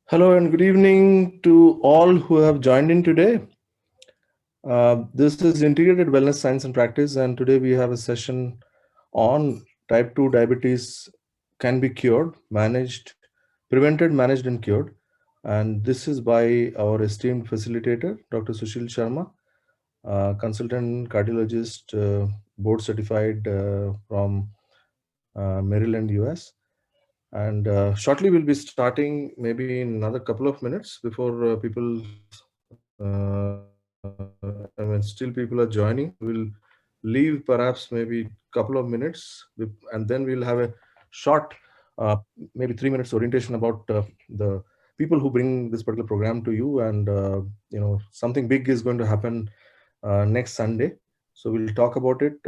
Hello and good evening to all who have joined in today. This is Integrated Wellness Science and Practice, and today we have a session on type 2 diabetes can be cured, managed, prevented, managed, and cured. And this is by our esteemed facilitator, Dr. Susheel Sharma, consultant cardiologist, board certified from Maryland, US. And shortly we'll be starting maybe in another couple of minutes before people still people are joining. We'll leave perhaps maybe couple of minutes and then we'll have a short uh, maybe 3 minutes orientation about the people who bring this particular program to you. And something big is going to happen next Sunday, so we'll talk about it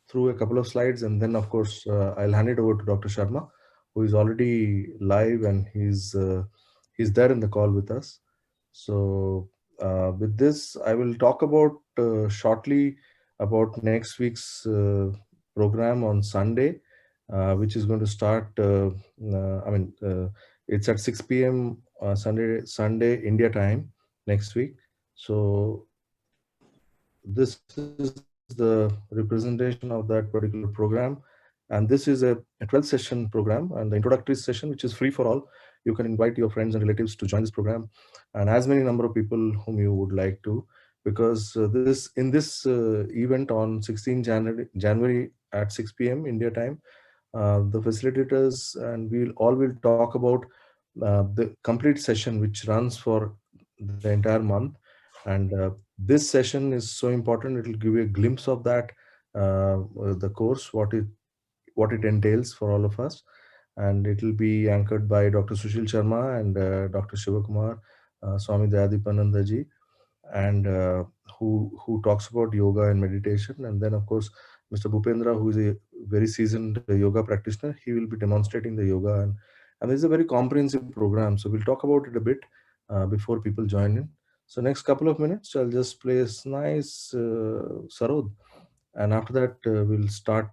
through a couple of slides, and then of course I'll hand it over to Dr. Sharma, who is already live, and he's there in the call with us. So with this, I will talk about shortly about next week's program on Sunday, which is going to start. It's at 6 p.m. Sunday India time next week. So this is the representation of that particular program, and this is a 12 session program, and the introductory session, which is free for all. You can invite your friends and relatives to join this program, and as many number of people whom you would like to, because this event on 16 January at 6 p.m. India time, the facilitators and will talk about the complete session, which runs for the entire month. And this session is so important. It will give you a glimpse of that, the course, what it entails for all of us. And it will be anchored by Dr. Sushil Sharma and Dr. Shivakumar, Swami Dayadipananda ji, and who talks about yoga and meditation. And then, of course, Mr. Bhupendra, who is a very seasoned yoga practitioner, he will be demonstrating the yoga. And this is a very comprehensive program. So we'll talk about it a bit before people join in. So next couple of minutes, I'll just play a nice sarod. And after that, we'll start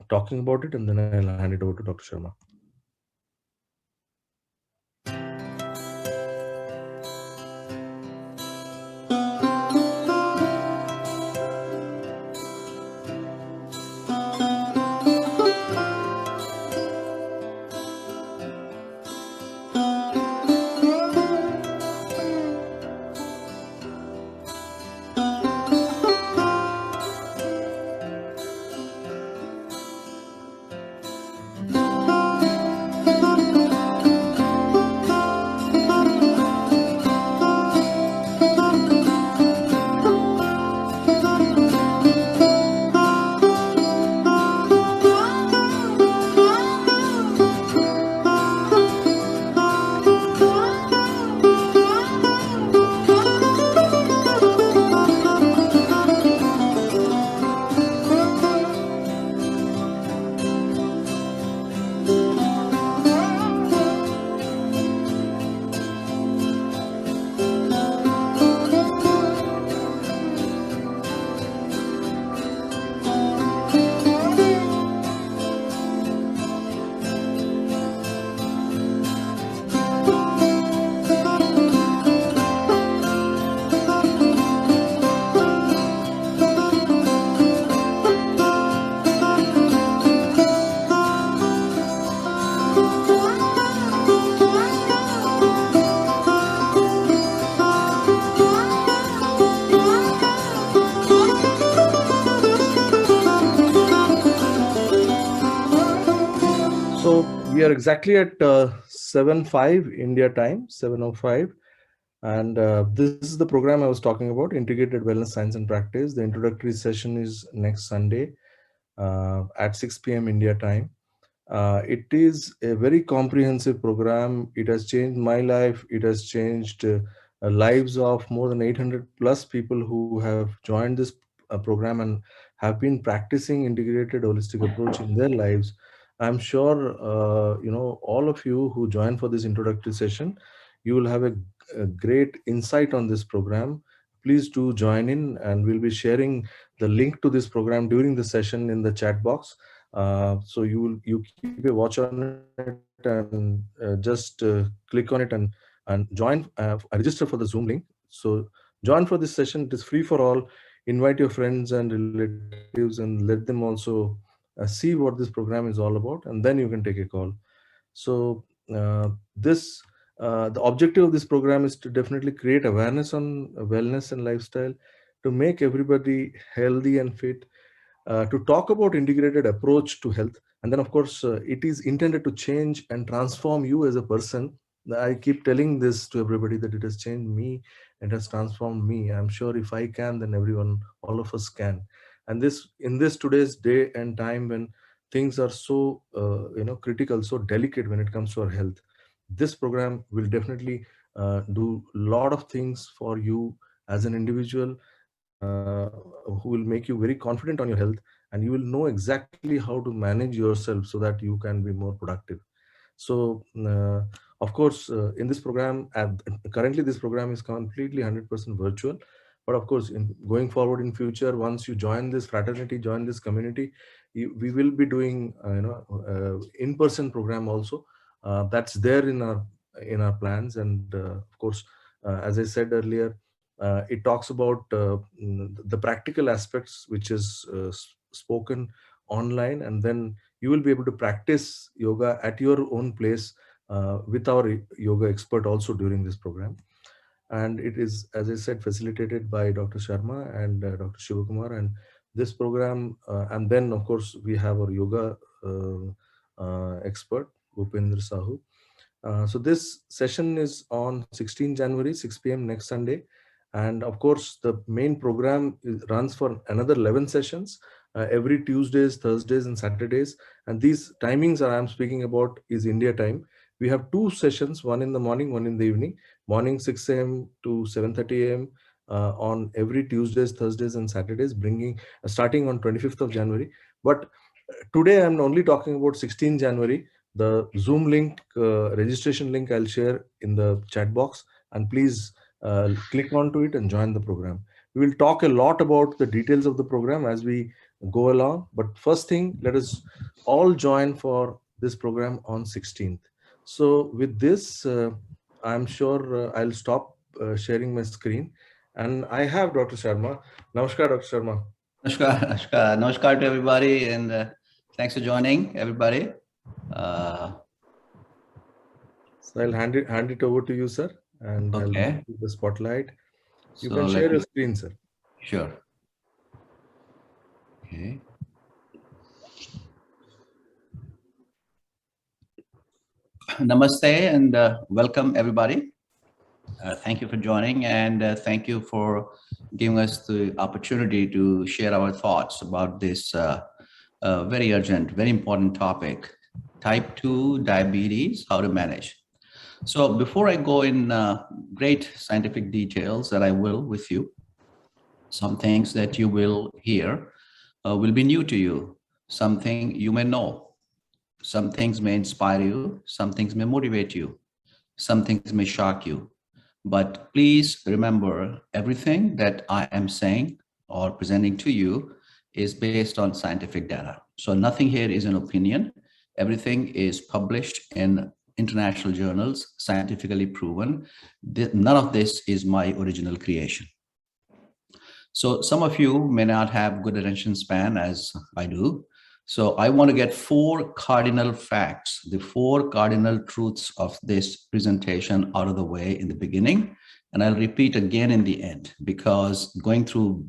talking about it, and then I'll hand it over to Dr. Sharma. So we are exactly at 7:05 India time, 7:05. And this is the program I was talking about, Integrated Wellness Science and Practice. The introductory session is next Sunday at 6 p.m. India time. It is a very comprehensive program. It has changed my life. It has changed lives of more than 800 plus people who have joined this program and have been practicing integrated holistic approach in their lives. I'm sure all of you who join for this introductory session, you will have a great insight on this program. Please do join in, and we'll be sharing the link to this program during the session in the chat box. So you keep a watch on it and just click on it and join, register for the Zoom link. So join for this session. It is free for all. Invite your friends and relatives and let them also see what this program is all about, and then you can take a call. So this the objective of this program is to definitely create awareness on wellness and lifestyle, to make everybody healthy and fit, to talk about integrated approach to health. And then of course it is intended to change and transform you as a person. I keep telling this to everybody that it has changed me, it has transformed me. I'm sure if I can, then everyone, all of us can. And this, in this today's day and time when things are so critical, so delicate when it comes to our health, this program will definitely do a lot of things for you as an individual, who will make you very confident on your health, and you will know exactly how to manage yourself so that you can be more productive. So, of course, in this program, currently this program is completely 100% virtual. But of course, in going forward in future, once you join this fraternity, join this community, we will be doing, in-person program also. That's there in our plans, and of course, as I said earlier, it talks about the practical aspects, which is spoken online, and then you will be able to practice yoga at your own place with our yoga expert also during this program. And it is, as I said, facilitated by Dr. Sharma and Dr. Shivakumar. And this program, and then of course we have our yoga expert, Bhupendra Sahu. So this session is on 16 January, 6 p.m. next Sunday. And of course, the main program runs for another 11 sessions every Tuesdays, Thursdays, and Saturdays. And these timings that I'm speaking about is India time. We have two sessions, one in the morning, one in the evening. Morning 6 a.m. to 7:30 a.m. On every Tuesdays, Thursdays, and Saturdays, bringing starting on 25th of January. But today I'm only talking about 16 January. The Zoom link, registration link, I'll share in the chat box, and please click onto it and join the program. We will talk a lot about the details of the program as we go along. But first thing, let us all join for this program on 16th. So with this, I'm sure I'll stop sharing my screen. And I have Dr. Sharma. Namaskar, Dr. Sharma. Namaskar to everybody, and thanks for joining, everybody. So I'll hand it over to you, sir, and I'll give you the spotlight. You can share your screen, sir. Sure. Okay. Namaste and welcome, everybody. Thank you for joining, and thank you for giving us the opportunity to share our thoughts about this very urgent, very important topic, type 2 diabetes, how to manage. So before I go in great scientific details that I will with you, some things that you will hear will be new to you. Something you may know. Some things may inspire you. Some things may motivate you. Some things may shock you. But please remember, everything that I am saying or presenting to you is based on scientific data. So nothing here is an opinion. Everything is published in international journals, scientifically proven. None of this is my original creation. So some of you may not have good attention span as I do. So I want to get 4 cardinal facts, the 4 cardinal truths of this presentation out of the way in the beginning. And I'll repeat again in the end, because going through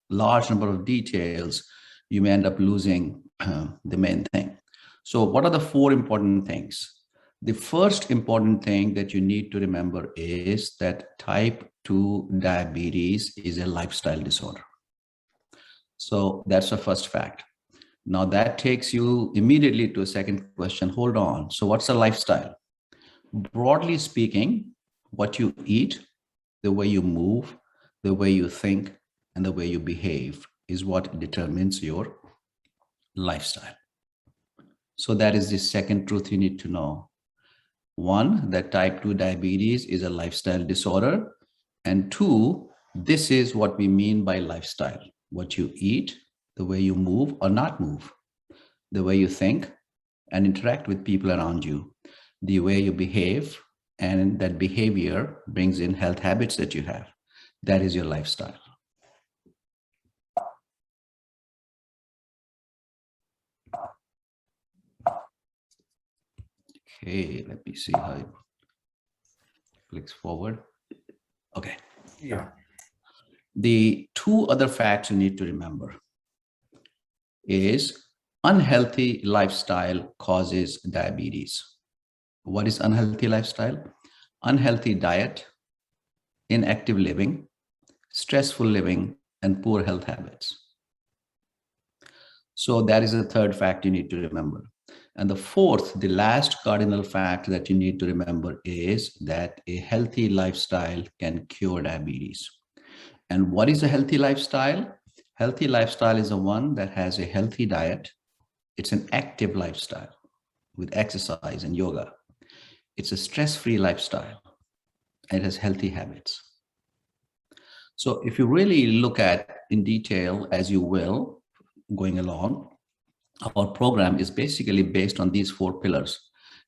large number of details, you may end up losing the main thing. So what are the 4 important things? The first important thing that you need to remember is that type 2 diabetes is a lifestyle disorder. So that's the first fact. Now that takes you immediately to a second question. Hold on. So what's a lifestyle? Broadly speaking, what you eat, the way you move, the way you think, and the way you behave is what determines your lifestyle. So that is the second truth you need to know. 1, that type 2 diabetes is a lifestyle disorder. And 2, this is what we mean by lifestyle. What you eat, the way you move or not move. the way you think and interact with people around you, the way you behave, and that behavior brings in health habits that you have. That is your lifestyle. Okay, let me see how it clicks forward. Okay. Yeah. The two other facts you need to remember is unhealthy lifestyle causes diabetes. What is unhealthy lifestyle? Unhealthy diet, inactive living, stressful living, and poor health habits. So that is the third fact you need to remember. And the fourth, the last cardinal fact that you need to remember is that a healthy lifestyle can cure diabetes. And what is a healthy lifestyle? Healthy lifestyle is the one that has a healthy diet. It's an active lifestyle with exercise and yoga. It's a stress-free lifestyle. And it has healthy habits. So if you really look at in detail, as you will, going along, our program is basically based on these four pillars.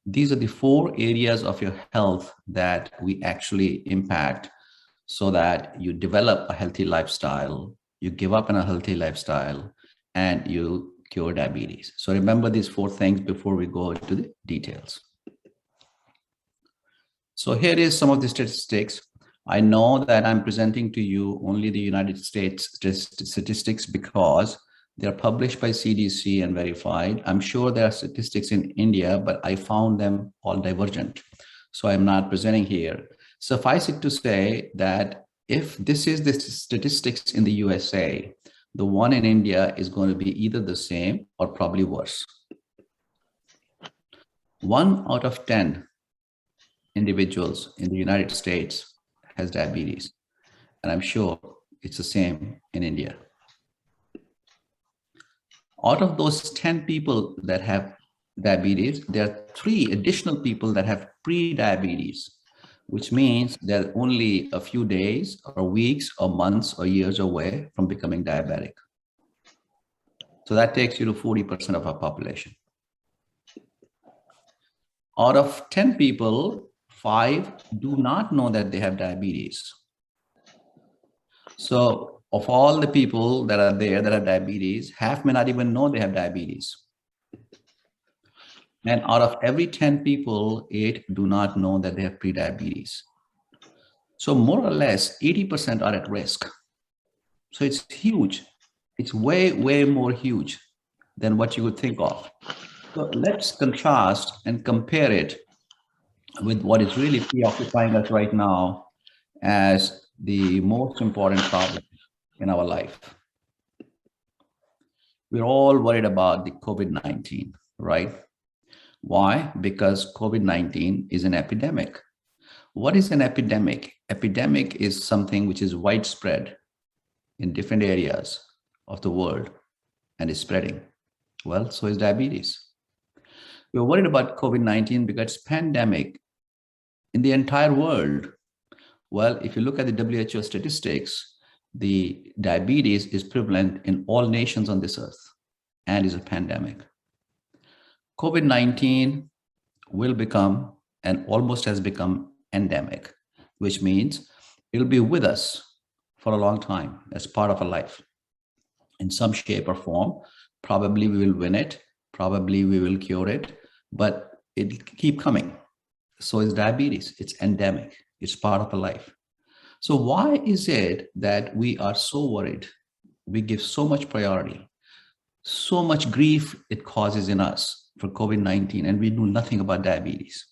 These are the four areas of your health that we actually impact so that you develop a healthy lifestyle, you give up on a healthy lifestyle, and you cure diabetes. So remember these four things before we go into the details. So here is some of the statistics. I know that I'm presenting to you only the United States statistics because they're published by CDC and verified. I'm sure there are statistics in India, but I found them all divergent. So I'm not presenting here. Suffice it to say that if this is the statistics in the USA, the one in India is going to be either the same or probably worse. 1 out of 10 individuals in the United States has diabetes. And I'm sure it's the same in India. Out of those 10 people that have diabetes, there are 3 additional people that have pre-diabetes, which means they're only a few days or weeks or months or years away from becoming diabetic. So that takes you to 40% of our population. Out of 10 people, 5 do not know that they have diabetes. So of all the people that are there that have diabetes, half may not even know they have diabetes. And out of every 10 people, 8 do not know that they have prediabetes. So more or less 80% are at risk. So it's huge. It's way, way more huge than what you would think of. So let's contrast and compare it with what is really preoccupying us right now as the most important problem in our life. We're all worried about the COVID-19, right? Why? Because COVID-19 is an epidemic. What is an epidemic? Epidemic is something which is widespread in different areas of the world and is spreading. Well, so is diabetes. We're worried about COVID-19 because it's pandemic in the entire world. Well, if you look at the WHO statistics, the diabetes is prevalent in all nations on this earth and is a pandemic. COVID-19 will become and almost has become endemic, which means it'll be with us for a long time as part of our life in some shape or form. Probably we will win it, probably we will cure it, but it'll keep coming. So is diabetes. It's endemic. It's part of our life. So why is it that we are so worried? We give so much priority, so much grief it causes in us for COVID-19, and we do nothing about diabetes.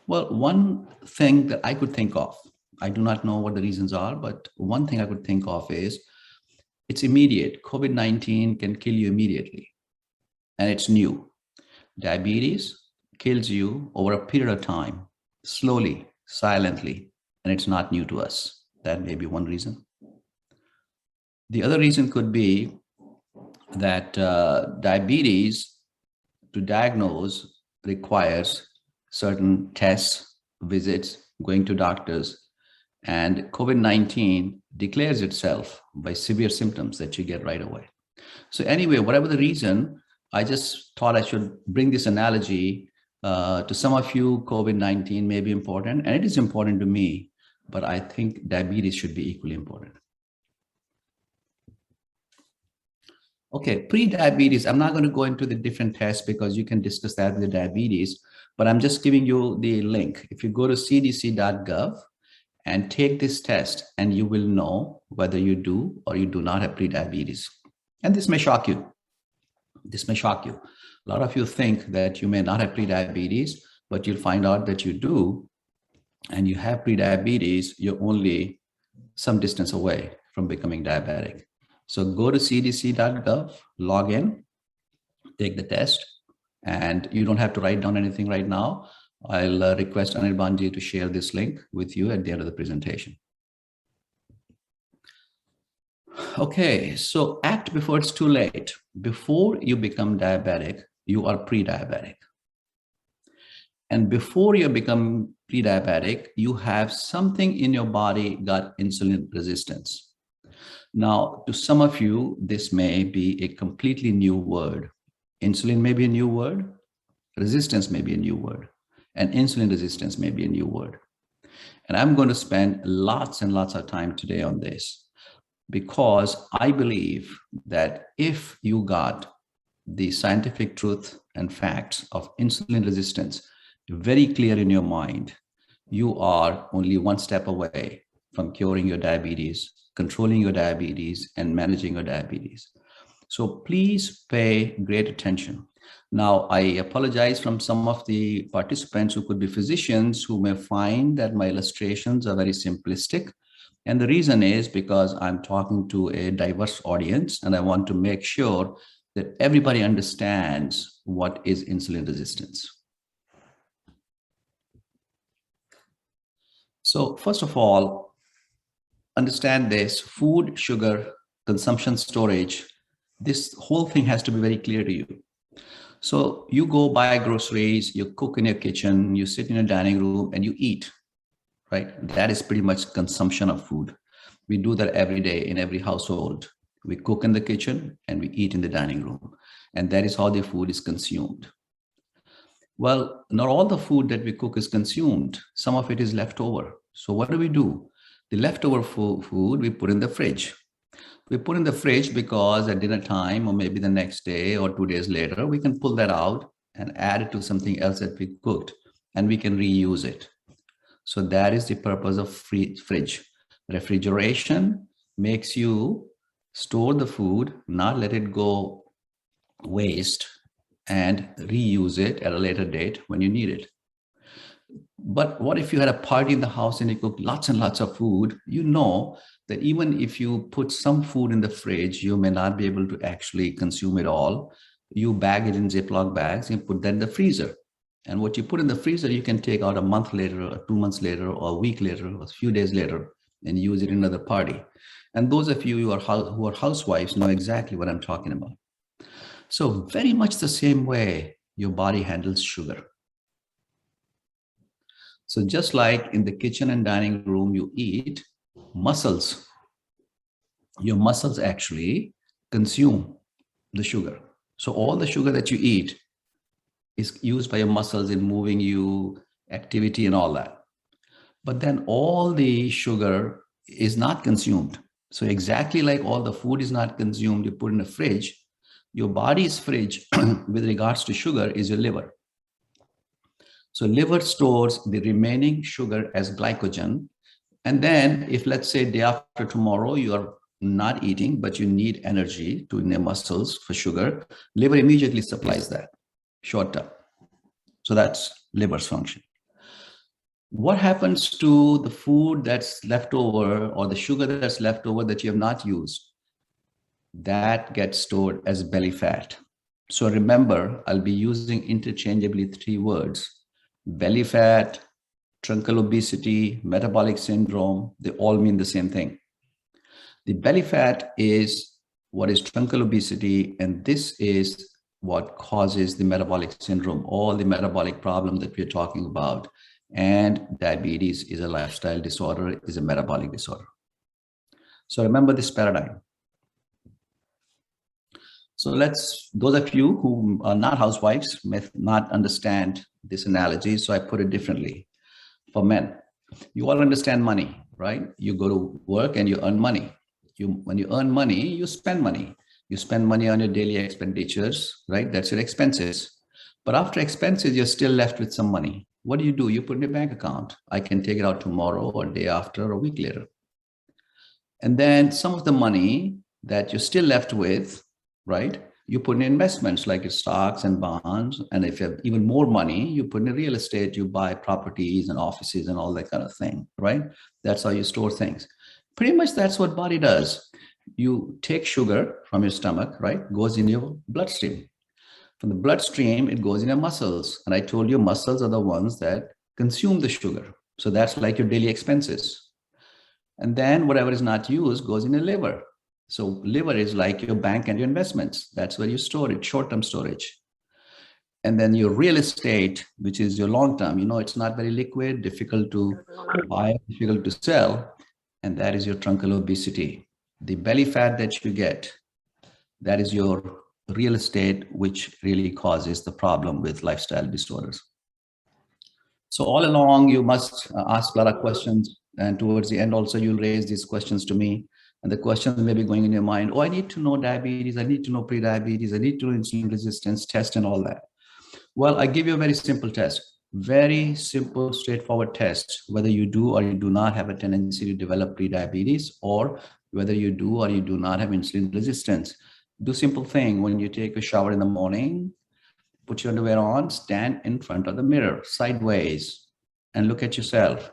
Well, one thing that I could think of, I do not know what the reasons are, but one thing I could think of is it's immediate. COVID-19 can kill you immediately, and it's new. Diabetes kills you over a period of time, slowly, silently, and it's not new to us. That may be one reason. The other reason could be that diabetes to diagnose requires certain tests, visits, going to doctors, and COVID-19 declares itself by severe symptoms that you get right away. So anyway, whatever the reason, I just thought I should bring this analogy to some of you. COVID-19 may be important, and it is important to me, but I think diabetes should be equally important. Okay, pre-diabetes, I'm not going to go into the different tests because you can discuss that with the diabetes, but I'm just giving you the link. If you go to cdc.gov and take this test, and you will know whether you do or you do not have pre-diabetes. And this may shock you. This may shock you. A lot of you think that you may not have pre-diabetes, but you'll find out that you do, and you have pre-diabetes, you're only some distance away from becoming diabetic. So go to cdc.gov, log in, take the test, and you don't have to write down anything right now. I'll request Anirbanji to share this link with you at the end of the presentation. Okay, so act before it's too late. Before you become diabetic, you are pre-diabetic. And before you become pre-diabetic, you have something in your body got insulin resistance. Now, to some of you, this may be a completely new word. Insulin may be a new word. Resistance may be a new word. And insulin resistance may be a new word. And I'm going to spend lots and lots of time today on this, because I believe that if you got the scientific truth and facts of insulin resistance very clear in your mind, you are only one step away from curing your diabetes, controlling your diabetes, and managing your diabetes. So please pay great attention. Now, I apologize from some of the participants who could be physicians who may find that my illustrations are very simplistic. And the reason is because I'm talking to a diverse audience, and I want to make sure that everybody understands what is insulin resistance. So first of all, understand this: food, sugar, consumption, storage. This whole thing has to be very clear to you. So you go buy groceries, you cook in your kitchen, you sit in a dining room and you eat, right? That is pretty much consumption of food. We do that every day in every household. We cook in the kitchen and we eat in the dining room. And that is how the food is consumed. Well, not all the food that we cook is consumed. Some of it is left over. So what do? The leftover food we put in the fridge. We put in the fridge because at dinner time, or maybe the next day or 2 days later, we can pull that out and add it to something else that we cooked, and we can reuse it. So that is the purpose of fridge. Refrigeration makes you store the food, not let it go waste, and reuse it at a later date when you need it. But what if you had a party in the house and you cooked lots and lots of food? You know that even if you put some food in the fridge, you may not be able to actually consume it all. You bag it in Ziploc bags and put that in the freezer. And what you put in the freezer, you can take out a month later, or 2 months later, or a week later, or a few days later, and use it in another party. And those of you who are housewives know exactly what I'm talking about. So very much the same way your body handles sugar. So just like in the kitchen and dining room you eat, your muscles actually consume the sugar. So all the sugar that you eat is used by your muscles in moving you, activity and all that. But then all the sugar is not consumed. So exactly like all the food is not consumed, you put in a fridge, your body's fridge with regards to sugar is your liver. So liver stores the remaining sugar as glycogen. And then if, let's say, day after tomorrow, you are not eating, but you need energy to in your muscles for sugar, liver immediately supplies that short term. So that's liver's function. What happens to the food that's left over, or the sugar that's left over that you have not used? That gets stored as belly fat. So remember, I'll be using interchangeably 3 words: belly fat, truncal obesity, metabolic syndrome. They all mean the same thing. The belly fat is what is truncal obesity, and this is what causes the metabolic syndrome, all the metabolic problem that we're talking about. And diabetes is a lifestyle disorder, is a metabolic disorder. So remember this paradigm. So those of you who are not housewives may not understand this analogy, so I put it differently. For men, you all understand money, right? You go to work and you earn money. When you earn money, you spend money. You spend money on your daily expenditures, right? That's your expenses. But after expenses, you're still left with some money. What do? You put in your bank account. I can take it out tomorrow or day after or a week later. And then some of the money that you're still left with, right? You put in investments like your stocks and bonds. And if you have even more money, you put in real estate, you buy properties and offices and all that kind of thing, right? That's how you store things. Pretty much that's what body does. You take sugar from your stomach, right? Goes in your bloodstream. From the bloodstream, it goes in your muscles. And I told you muscles are the ones that consume the sugar. So that's like your daily expenses. And then whatever is not used goes in the liver. So liver is like your bank and your investments. That's where you store it, short-term storage. And then your real estate, which is your long-term, it's not very liquid, difficult to buy, difficult to sell. And that is your truncal obesity. The belly fat that you get, that is your real estate, which really causes the problem with lifestyle disorders. So all along, you must ask a lot of questions. And towards the end, also, you'll raise these questions to me. And the questions may be going in your mind, oh, I need to know diabetes. I need to know pre-diabetes. I need to know insulin resistance test and all that. Well, I give you a very simple test, very simple, straightforward test, whether you do or you do not have a tendency to develop pre-diabetes, or whether you do or you do not have insulin resistance. Do simple thing. When you take a shower in the morning, put your underwear on, stand in front of the mirror sideways and look at yourself.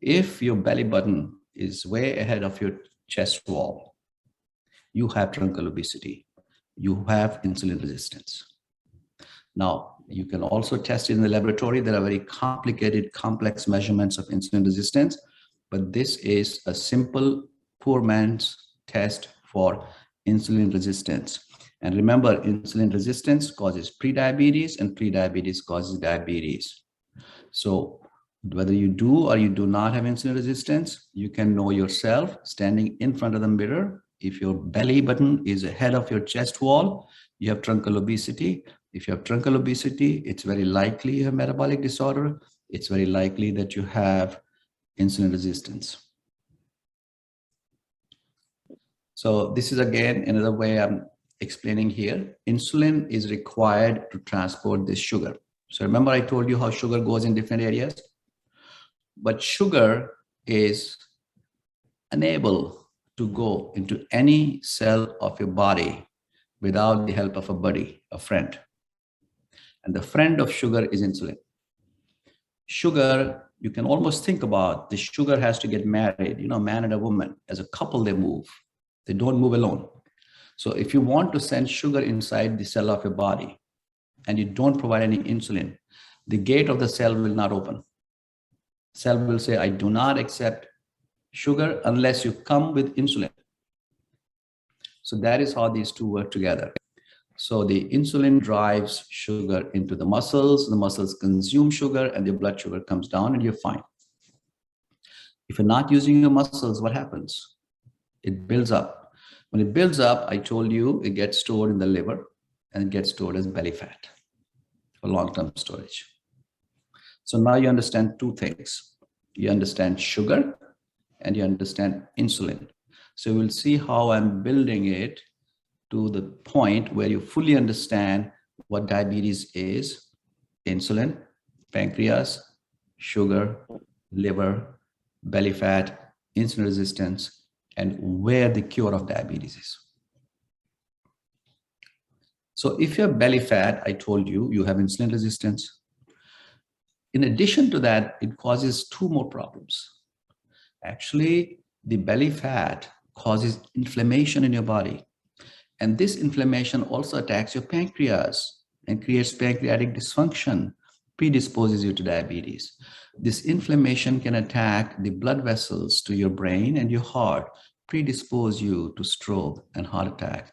If your belly button is way ahead of your chest wall, you have truncal obesity. You have insulin resistance. Now, you can also test it in the laboratory. There are very complicated, complex measurements of insulin resistance, but this is a simple poor man's test for insulin resistance. And remember, insulin resistance causes prediabetes and prediabetes causes diabetes. So whether you do or you do not have insulin resistance, you can know yourself standing in front of the mirror. If your belly button is ahead of your chest wall, you have truncal obesity. If you have truncal obesity, it's very likely you have metabolic disorder. It's very likely that you have insulin resistance. So this is again another way I'm explaining here. Insulin is required to transport this sugar. So remember I told you how sugar goes in different areas, but sugar is unable to go into any cell of your body without the help of a buddy, a friend. And the friend of sugar is insulin. Sugar, you can almost think about the sugar has to get married, a man and a woman. As a couple, they move. They don't move alone. So if you want to send sugar inside the cell of your body and you don't provide any insulin, the gate of the cell will not open. Cell will say, I do not accept sugar unless you come with insulin. So that is how these two work together. So the insulin drives sugar into the muscles consume sugar, and your blood sugar comes down and you're fine. If you're not using your muscles, what happens? It builds up. When it builds up, I told you, it gets stored in the liver and it gets stored as belly fat for long-term storage. So now you understand two things. You understand sugar and you understand insulin. So we'll see how I'm building it to the point where you fully understand what diabetes is: insulin, pancreas, sugar, liver, belly fat, insulin resistance, and where the cure of diabetes is. So if you have belly fat, I told you, you have insulin resistance. In addition to that, it causes two more problems. Actually, the belly fat causes inflammation in your body. And this inflammation also attacks your pancreas and creates pancreatic dysfunction, predisposes you to diabetes. This inflammation can attack the blood vessels to your brain and your heart, predispose you to stroke and heart attack.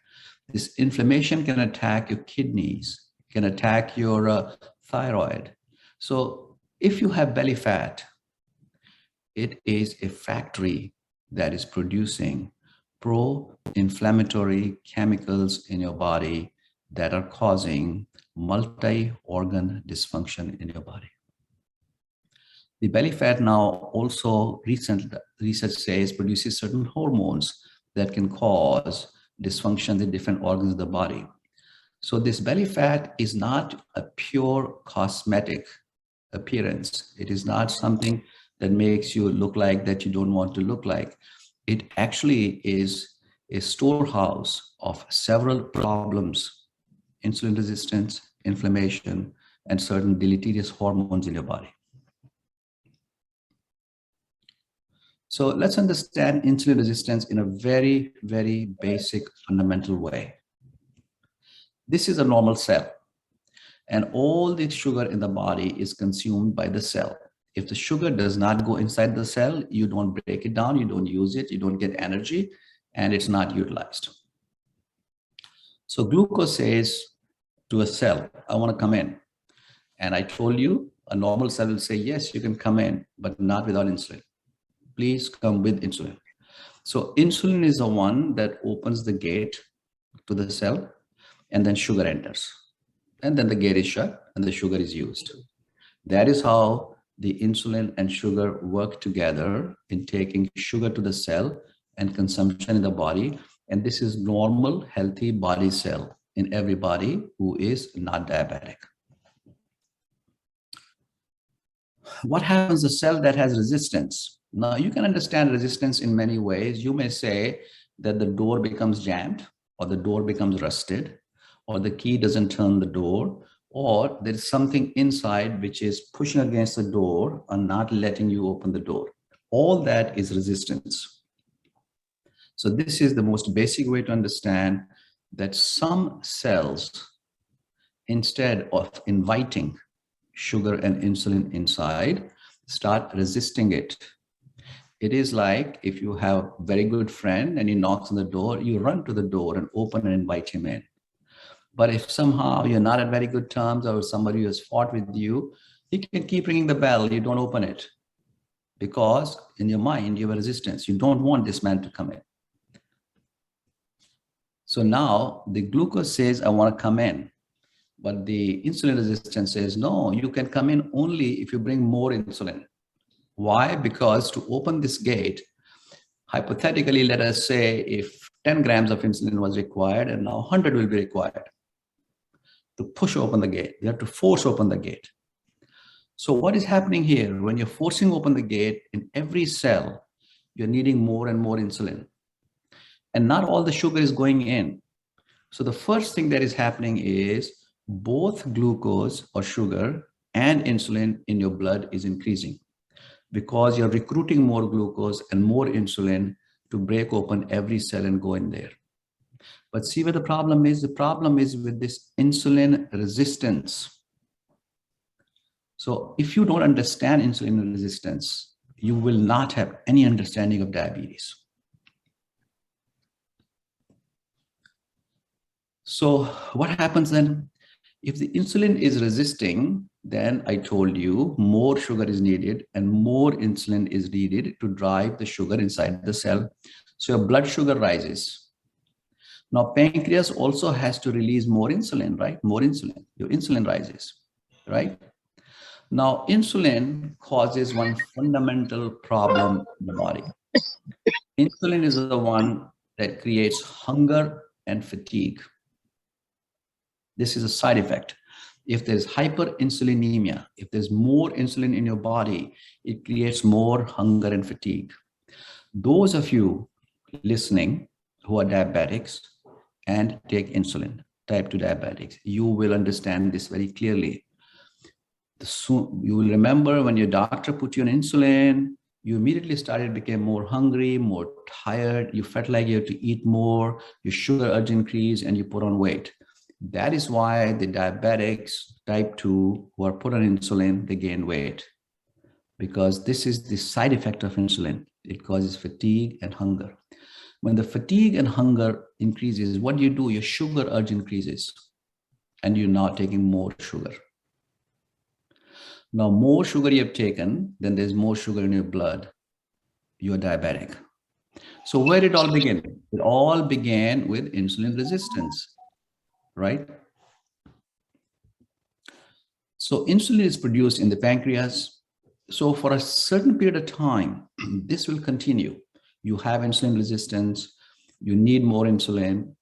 This inflammation can attack your kidneys, can attack your thyroid. So if you have belly fat, it is a factory that is producing pro-inflammatory chemicals in your body that are causing multi-organ dysfunction in your body. The belly fat now also recent research says produces certain hormones that can cause dysfunction in different organs of the body. So this belly fat is not a pure cosmetic appearance. It is not something that makes you look like that you don't want to look like. It actually is a storehouse of several problems: insulin resistance, inflammation, and certain deleterious hormones in your body. So let's understand insulin resistance in a very, very basic, fundamental way. This is a normal cell, and all the sugar in the body is consumed by the cell. If the sugar does not go inside the cell, you don't break it down, you don't use it, you don't get energy, and it's not utilized. So glucose says to a cell, I want to come in. And I told you, a normal cell will say, yes, you can come in, but not without insulin. Please come with insulin. So insulin is the one that opens the gate to the cell, and then sugar enters. And then the gate is shut and the sugar is used. That is how the insulin and sugar work together in taking sugar to the cell and consumption in the body. And this is normal, healthy body cell in everybody who is not diabetic. What happens to a cell that has resistance? Now you can understand resistance in many ways. You may say that the door becomes jammed, or the door becomes rusted, or the key doesn't turn the door, or there's something inside which is pushing against the door and not letting you open the door. All that is resistance. So this is the most basic way to understand that some cells, instead of inviting sugar and insulin inside, start resisting it. It is like if you have a very good friend and he knocks on the door, you run to the door and open and invite him in. But if somehow you're not at very good terms, or somebody who has fought with you, he can keep ringing the bell, you don't open it. Because in your mind, you have a resistance. You don't want this man to come in. So now the glucose says, I want to come in. But the insulin resistance says, no, you can come in only if you bring more insulin. Why? Because to open this gate, hypothetically, let us say if 10 grams of insulin was required and now 100 will be required to push open the gate. You have to force open the gate. So what is happening here? When you're forcing open the gate in every cell, you're needing more and more insulin. And not all the sugar is going in. So the first thing that is happening is both glucose or sugar and insulin in your blood is increasing, because you're recruiting more glucose and more insulin to break open every cell and go in there. But see where the problem is? The problem is with this insulin resistance. So if you don't understand insulin resistance, you will not have any understanding of diabetes. So what happens then? If the insulin is resisting, then I told you more sugar is needed and more insulin is needed to drive the sugar inside the cell. So your blood sugar rises. Now pancreas also has to release more insulin, right? More insulin, your insulin rises, right? Now insulin causes one fundamental problem in the body. Insulin is the one that creates hunger and fatigue. This is a side effect. If there's hyperinsulinemia, if there's more insulin in your body, it creates more hunger and fatigue. Those of you listening who are diabetics and take insulin, type 2 diabetics, you will understand this very clearly. You will remember when your doctor put you on insulin, you immediately became more hungry, more tired, you felt like you had to eat more, your sugar urge increased, and you put on weight. That is why the diabetics type 2 who are put on insulin, they gain weight, because this is the side effect of insulin. It causes fatigue and hunger. When the fatigue and hunger increases, what do? Your sugar urge increases, and you're now taking more sugar. Now, more sugar you have taken, then there's more sugar in your blood. You're diabetic. So where did it all begin? It all began with insulin resistance, right? So insulin is produced in the pancreas. So for a certain period of time, this will continue. You have insulin resistance, you need more insulin,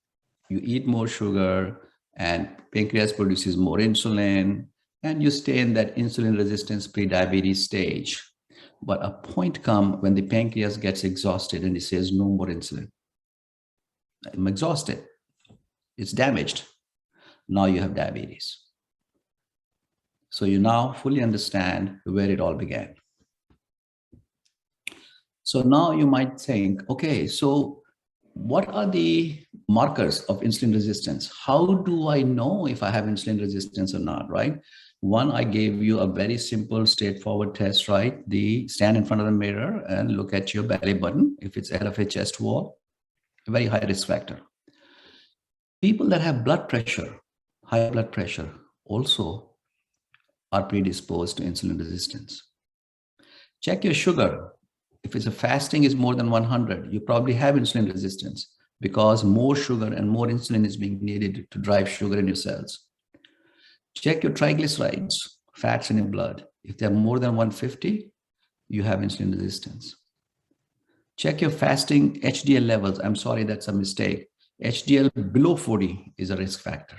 you eat more sugar, and pancreas produces more insulin, and you stay in that insulin resistance pre-diabetes stage. But a point comes when the pancreas gets exhausted and it says no more insulin. I'm exhausted. It's damaged. Now you have diabetes. So you now fully understand where it all began. So now you might think, okay, so what are the markers of insulin resistance? How do I know if I have insulin resistance or not, right? One, I gave you a very simple, straightforward test, right? Stand in front of the mirror and look at your belly button. If it's ahead of your chest wall, a very high risk factor. People that have blood pressure, high blood pressure, also are predisposed to insulin resistance. Check your sugar. If it's a fasting is more than 100, you probably have insulin resistance because more sugar and more insulin is being needed to drive sugar in your cells. Check your triglycerides, fats in your blood. If they're more than 150, you have insulin resistance. Check your fasting HDL levels. I'm sorry, that's a mistake. HDL below 40 is a risk factor.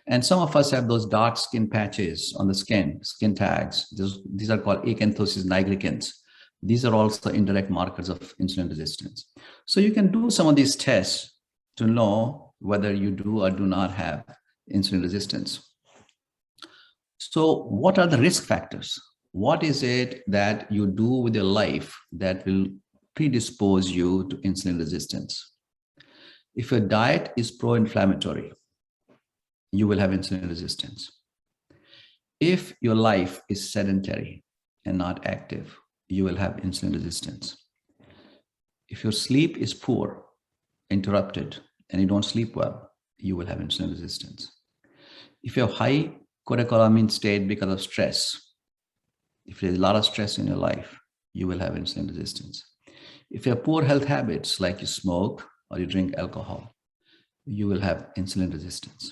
And some of us have those dark skin patches on the skin tags. These are called acanthosis nigricans. These are also indirect markers of insulin resistance. So you can do some of these tests to know whether you do or do not have insulin resistance. So what are the risk factors? What is it that you do with your life that will predispose you to insulin resistance? If your diet is pro-inflammatory, you will have insulin resistance. If your life is sedentary and not active, you will have insulin resistance. If your sleep is poor, interrupted, and you don't sleep well, you will have insulin resistance. If you have high cholecylamine state because of stress, if there's a lot of stress in your life, you will have insulin resistance. If you have poor health habits, like you smoke or you drink alcohol, you will have insulin resistance.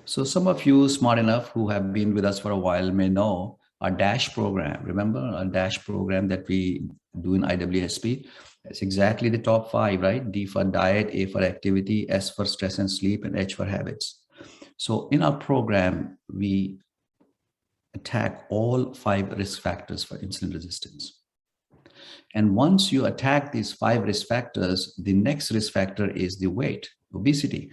So some of you smart enough who have been with us for a while may know our DASH program. Remember our DASH program that we do in IWSP? It's exactly the top 5, right? D for diet, A for activity, S for stress and sleep, and H for habits. So in our program, we attack all 5 risk factors for insulin resistance. And once you attack these 5 risk factors, the next risk factor is the weight, obesity.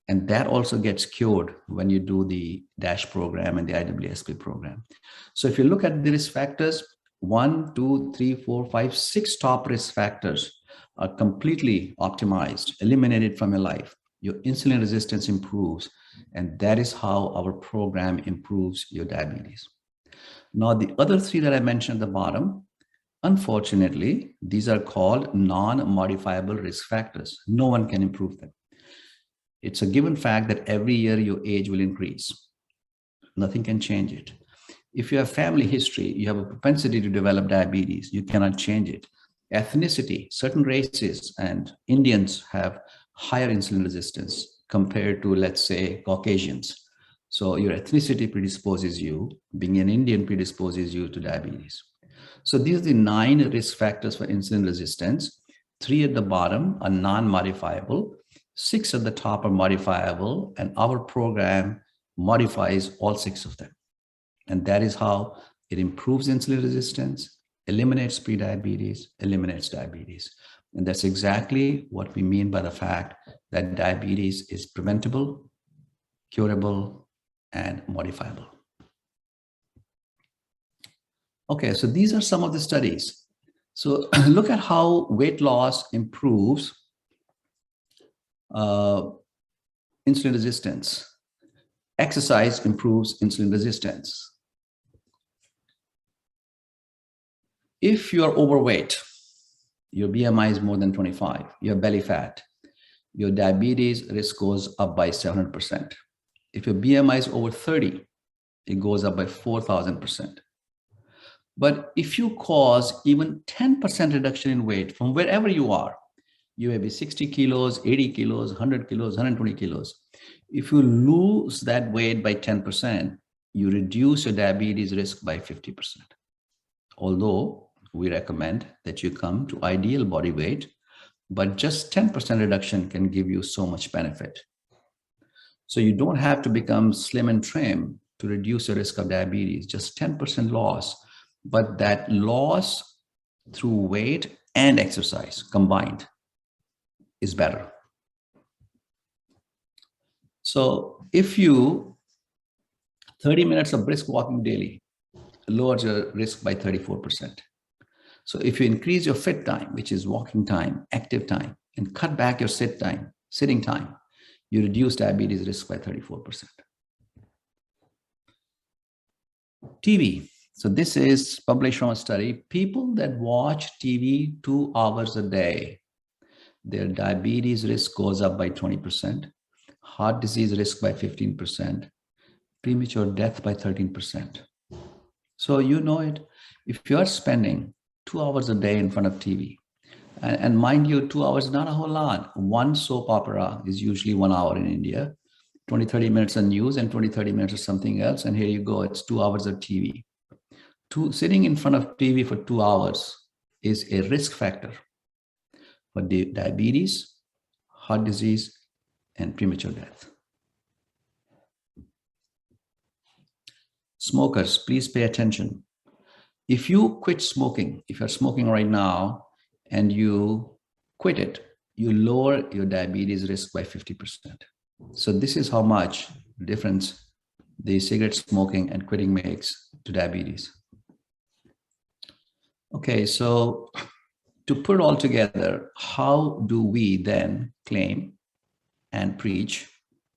And that also gets cured when you do the DASH program and the IWSP program. So if you look at the risk factors, 1, 2, 3, 4, 5, 6 top risk factors are completely optimized, eliminated from your life. Your insulin resistance improves, and that is how our program improves your diabetes. Now, the other 3 that I mentioned at the bottom, unfortunately, these are called non-modifiable risk factors. No one can improve them. It's a given fact that every year your age will increase. Nothing can change it. If you have family history, you have a propensity to develop diabetes, you cannot change it. Ethnicity, certain races and Indians have higher insulin resistance compared to, let's say, Caucasians. So your ethnicity predisposes you, being an Indian predisposes you to diabetes. So these are the 9 risk factors for insulin resistance. 3 at the bottom are non-modifiable. 6 at the top are modifiable, and our program modifies all 6 of them. And that is how it improves insulin resistance, eliminates prediabetes, eliminates diabetes. And that's exactly what we mean by the fact that diabetes is preventable, curable, and modifiable. Okay, so these are some of the studies. So look at how weight loss improves insulin resistance. Exercise improves insulin resistance. If you are overweight, your BMI is more than 25, you have belly fat, your diabetes risk goes up by 700%. If your BMI is over 30, it goes up by 4,000%. But if you cause even 10% reduction in weight from wherever you are, you may be 60 kilos, 80 kilos, 100 kilos, 120 kilos. If you lose that weight by 10%, you reduce your diabetes risk by 50%. Although we recommend that you come to ideal body weight, but just 10% reduction can give you so much benefit. So you don't have to become slim and trim to reduce the risk of diabetes, just 10% loss. But that loss through weight and exercise combined is better. So if you 30 minutes of brisk walking daily lowers your risk by 34%. So if you increase your fit time, which is walking time, active time, and cut back your sitting time, you reduce diabetes risk by 34%. TV. So this is published from a study. People that watch TV 2 hours a day, their diabetes risk goes up by 20%, heart disease risk by 15%, premature death by 13%. So you know it, if you're spending 2 hours a day in front of TV, and mind you, 2 hours is not a whole lot. One soap opera is usually 1 hour in India, 20, 30 minutes of news and 20, 30 minutes of something else. And here you go, it's 2 hours of TV. Sitting in front of TV for 2 hours is a risk factor for diabetes, heart disease, and premature death. Smokers, please pay attention. If you quit smoking, if you're smoking right now and you quit it, you lower your diabetes risk by 50%. So this is how much difference the cigarette smoking and quitting makes to diabetes. Okay, so to put it all together, how do we then claim and preach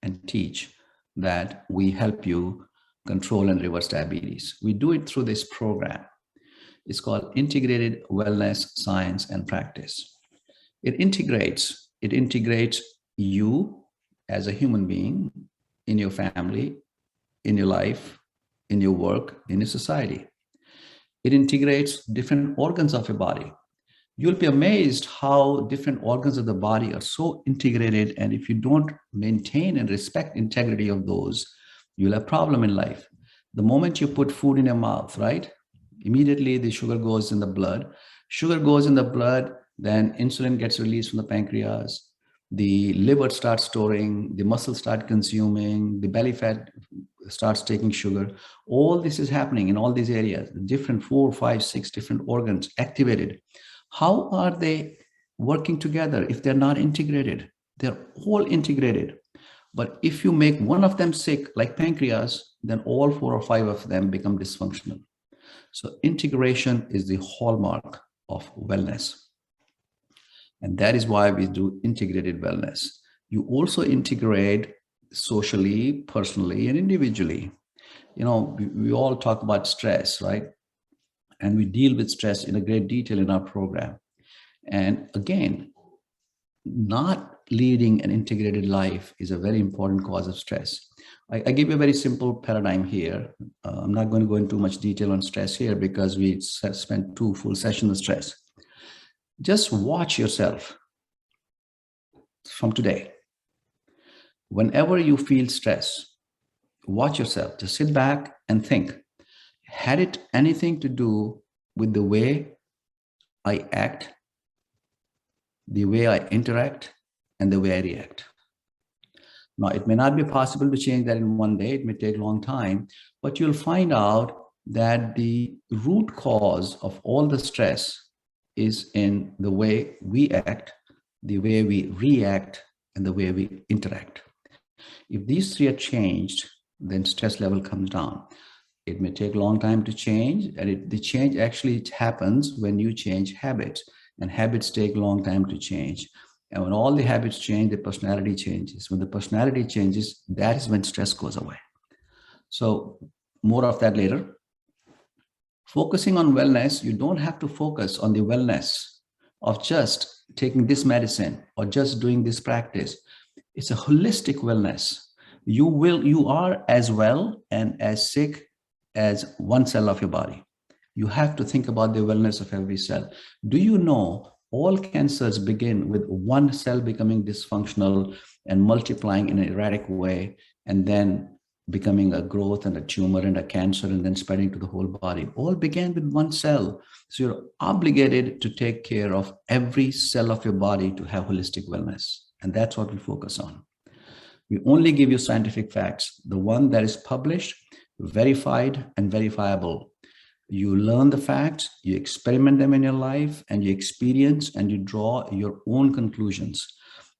and teach that we help you control and reverse diabetes? We do it through this program. It's called Integrated Wellness Science and Practice. It integrates you as a human being in your family, in your life, in your work, in your society. It integrates different organs of your body. You'll be amazed how different organs of the body are so integrated. And if you don't maintain and respect integrity of those, you'll have a problem in life. The moment you put food in your mouth, right? Immediately the sugar goes in the blood. Sugar goes in the blood, then insulin gets released from the pancreas. The liver starts storing, the muscles start consuming, the belly fat starts taking sugar. All this is happening in all these areas, different 4, 5, 6 different organs activated. How are they working together if they're not integrated? They're all integrated. But if you make one of them sick, like pancreas, then all 4 or 5 of them become dysfunctional. So integration is the hallmark of wellness. And that is why we do integrated wellness. You also integrate socially, personally, and individually. You know, we all talk about stress, right? And we deal with stress in a great detail in our program. And again, not leading an integrated life is a very important cause of stress. I give you a very simple paradigm here. I'm not going to go into much detail on stress here because we spent 2 full sessions on stress. Just watch yourself from today. Whenever you feel stress, watch yourself. Just sit back and think, had it anything to do with the way I act, the way I interact, and the way I react? Now, it may not be possible to change that in one day. It may take a long time, but you'll find out that the root cause of all the stress is in the way we act, the way we react, and the way we interact. If these 3 are changed, then stress level comes down. It may take a long time to change, and the change actually happens when you change habits, and habits take a long time to change. And when all the habits change, the personality changes. When the personality changes, that is when stress goes away. So more of that later. Focusing on wellness, you don't have to focus on the wellness of just taking this medicine or just doing this practice. It's a holistic wellness. You are as well and as sick as one cell of your body. You have to think about the wellness of every cell. Do you know all cancers begin with one cell becoming dysfunctional and multiplying in an erratic way, and then becoming a growth and a tumor and a cancer and then spreading to the whole body? All began with one cell. So you're obligated to take care of every cell of your body to have holistic wellness. And that's what we focus on. We only give you scientific facts, the one that is published, verified, and verifiable. You learn the facts, you experiment them in your life, and you experience and you draw your own conclusions.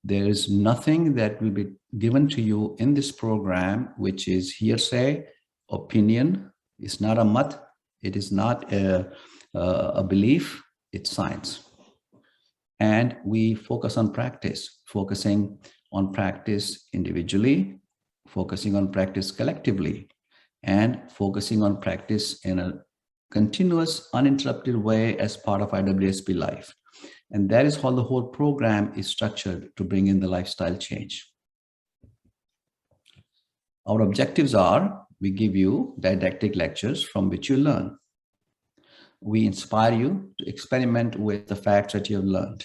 There is nothing that will be given to you in this program which is hearsay, opinion. It's not a mat, it is not a belief, it's science. And we focus on practice, focusing on practice individually, focusing on practice collectively, and focusing on practice in a continuous, uninterrupted way as part of IWSP life. And that is how the whole program is structured to bring in the lifestyle change. Our objectives are, we give you didactic lectures from which you learn. We inspire you to experiment with the facts that you have learned.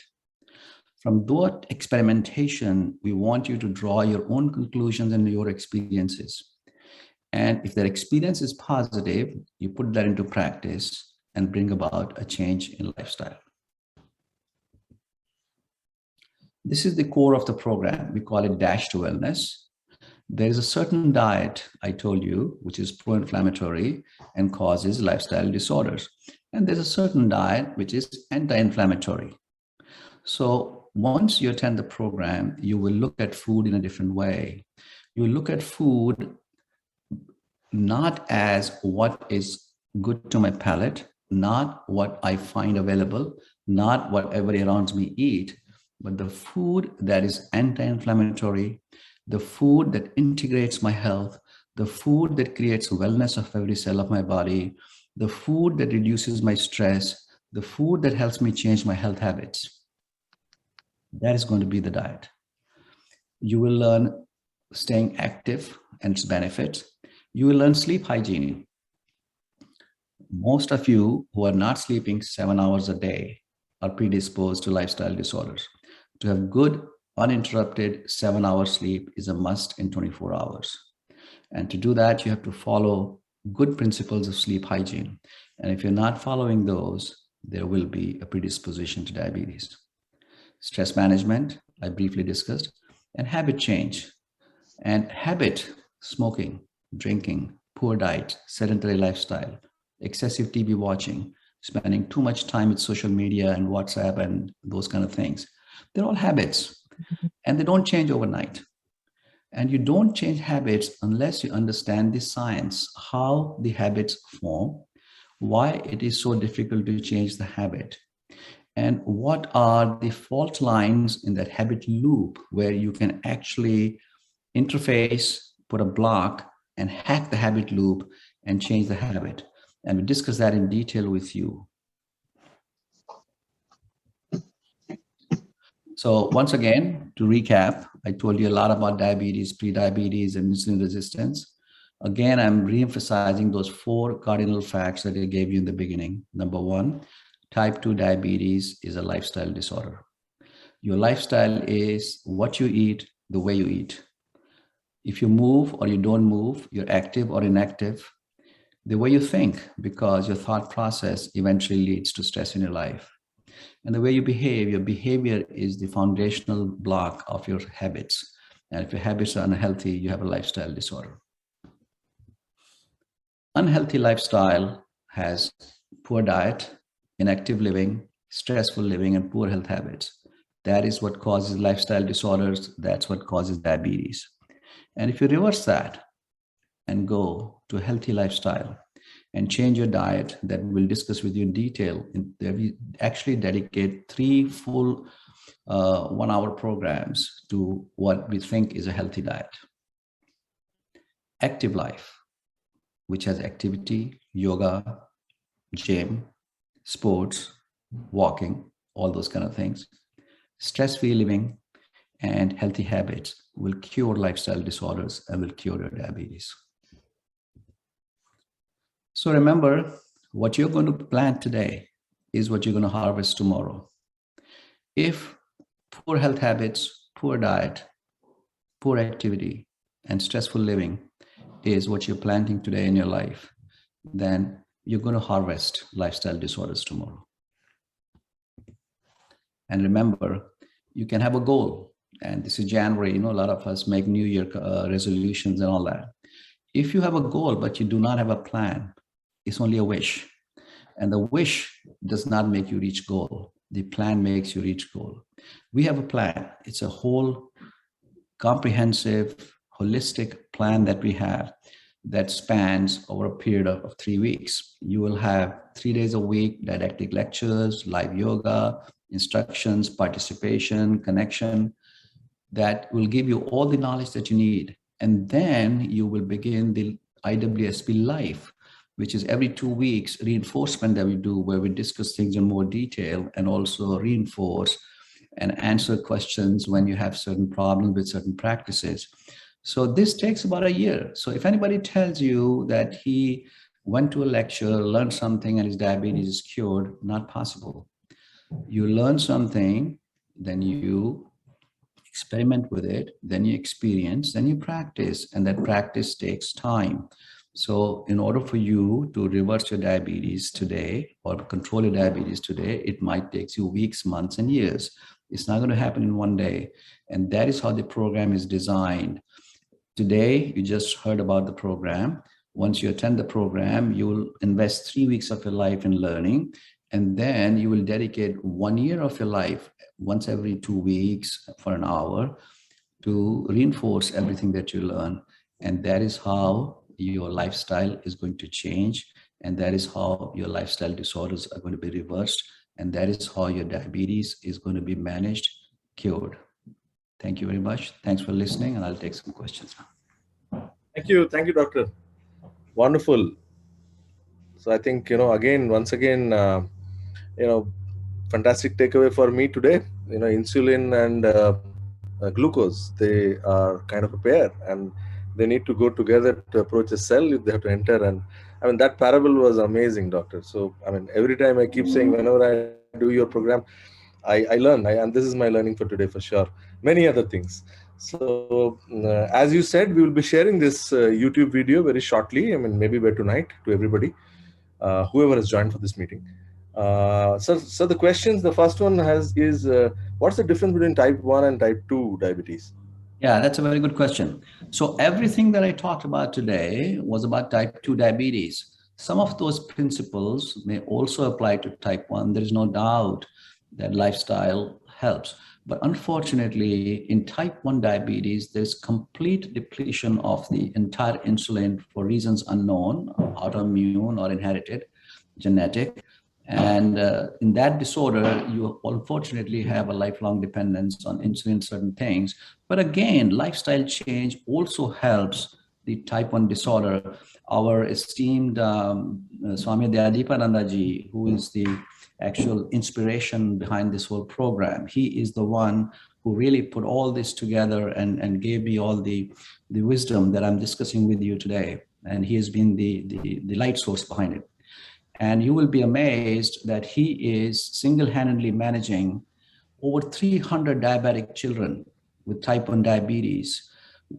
From that experimentation, we want you to draw your own conclusions and your experiences. And if that experience is positive, you put that into practice and bring about a change in lifestyle. This is the core of the program. We call it Dash to Wellness. There is a certain diet, I told you, which is pro-inflammatory and causes lifestyle disorders. And there's a certain diet which is anti-inflammatory. So once you attend the program, you will look at food in a different way. You look at food not as what is good to my palate, not what I find available, not what everybody around me eat, but the food that is anti-inflammatory, the food that integrates my health, the food that creates wellness of every cell of my body, the food that reduces my stress, the food that helps me change my health habits. That is going to be the diet. You will learn staying active and its benefits. You will learn sleep hygiene. Most of you who are not sleeping 7 hours a day are predisposed to lifestyle disorders. To have good, uninterrupted 7-hour sleep is a must in 24 hours. And to do that, you have to follow good principles of sleep hygiene. And if you're not following those, there will be a predisposition to diabetes. Stress management, I briefly discussed, and habit change. And habit, smoking, drinking, poor diet, sedentary lifestyle, excessive TV watching, spending too much time with social media and WhatsApp and those kind of things. They're all habits and they don't change overnight. And you don't change habits unless you understand the science, how the habits form, why it is so difficult to change the habit, and what are the fault lines in that habit loop where you can actually interface, put a block, and hack the habit loop and change the habit. And we discuss that in detail with you. So once again, to recap, I told you a lot about diabetes, pre-diabetes, and insulin resistance. Again, I'm re-emphasizing those 4 cardinal facts that I gave you in the beginning. Number 1, type 2 diabetes is a lifestyle disorder. Your lifestyle is what you eat, the way you eat. If you move or you don't move, you're active or inactive, the way you think, because your thought process eventually leads to stress in your life. And the way you behave, your behavior is the foundational block of your habits. And if your habits are unhealthy, you have a lifestyle disorder. Unhealthy lifestyle has poor diet, inactive living, stressful living, and poor health habits. That is what causes lifestyle disorders. That's what causes diabetes. And if you reverse that and go to a healthy lifestyle and change your diet, that we'll discuss with you in detail, we actually dedicate 3 full 1-hour programs to what we think is a healthy diet. Active life, which has activity, yoga, gym, sports, walking, all those kind of things. Stress-free living and healthy habits will cure lifestyle disorders and will cure your diabetes. So remember, what you're going to plant today is what you're going to harvest tomorrow. If poor health habits, poor diet, poor activity, and stressful living is what you're planting today in your life, then you're going to harvest lifestyle disorders tomorrow. And remember, you can have a goal. And this is January, a lot of us make New Year resolutions and all that. If you have a goal, but you do not have a plan, it's only a wish. And the wish does not make you reach goal. The plan makes you reach goal. We have a plan. It's a whole comprehensive, holistic plan that we have that spans over a period of 3 weeks. You will have 3 days a week, didactic lectures, live yoga, instructions, participation, connection, that will give you all the knowledge that you need. And then you will begin the IWSP Life, which is every 2 weeks reinforcement that we do, where we discuss things in more detail and also reinforce and answer questions when you have certain problems with certain practices. So this takes about a year. So if anybody tells you that he went to a lecture, learned something, and his diabetes is cured, not possible. You learn something, then you experiment with it, then you experience, then you practice, and that practice takes time. So in order for you to reverse your diabetes today or control your diabetes today, it might take you weeks, months, and years. It's not going to happen in one day. And that is how the program is designed. Today, you just heard about the program. Once you attend the program, you will invest 3 weeks of your life in learning, and then you will dedicate 1 year of your life once every 2 weeks for an hour to reinforce everything that you learn. And that is how your lifestyle is going to change. And that is how your lifestyle disorders are going to be reversed. And that is how your diabetes is going to be managed, cured. Thank you very much. Thanks for listening, and I'll take some questions now. Thank you, doctor. Wonderful. So I think, once again, fantastic takeaway for me today. Insulin and glucose, they are kind of a pair, and they need to go together to approach a cell. They have to enter, and that parable was amazing, doctor. So every time I keep saying, whenever I do your program, I learn, and this is my learning for today for sure. Many other things. So as you said, we will be sharing this YouTube video very shortly. Maybe by tonight to everybody, whoever has joined for this meeting. So the questions, the first one is what's the difference between type 1 and type 2 diabetes? Yeah, that's a very good question. So everything that I talked about today was about type 2 diabetes. Some of those principles may also apply to type 1. There is no doubt that lifestyle helps. But unfortunately, in type 1 diabetes, there's complete depletion of the entire insulin for reasons unknown, autoimmune or inherited, genetic. And in that disorder, you unfortunately have a lifelong dependence on insulin, certain things. But again, lifestyle change also helps the type 1 disorder. Our esteemed Swami Dayadipanandaji, who is the actual inspiration behind this whole program, he is the one who really put all this together and gave me all the wisdom that I'm discussing with you today. And he has been the light source behind it. And you will be amazed that he is single-handedly managing over 300 diabetic children with type 1 diabetes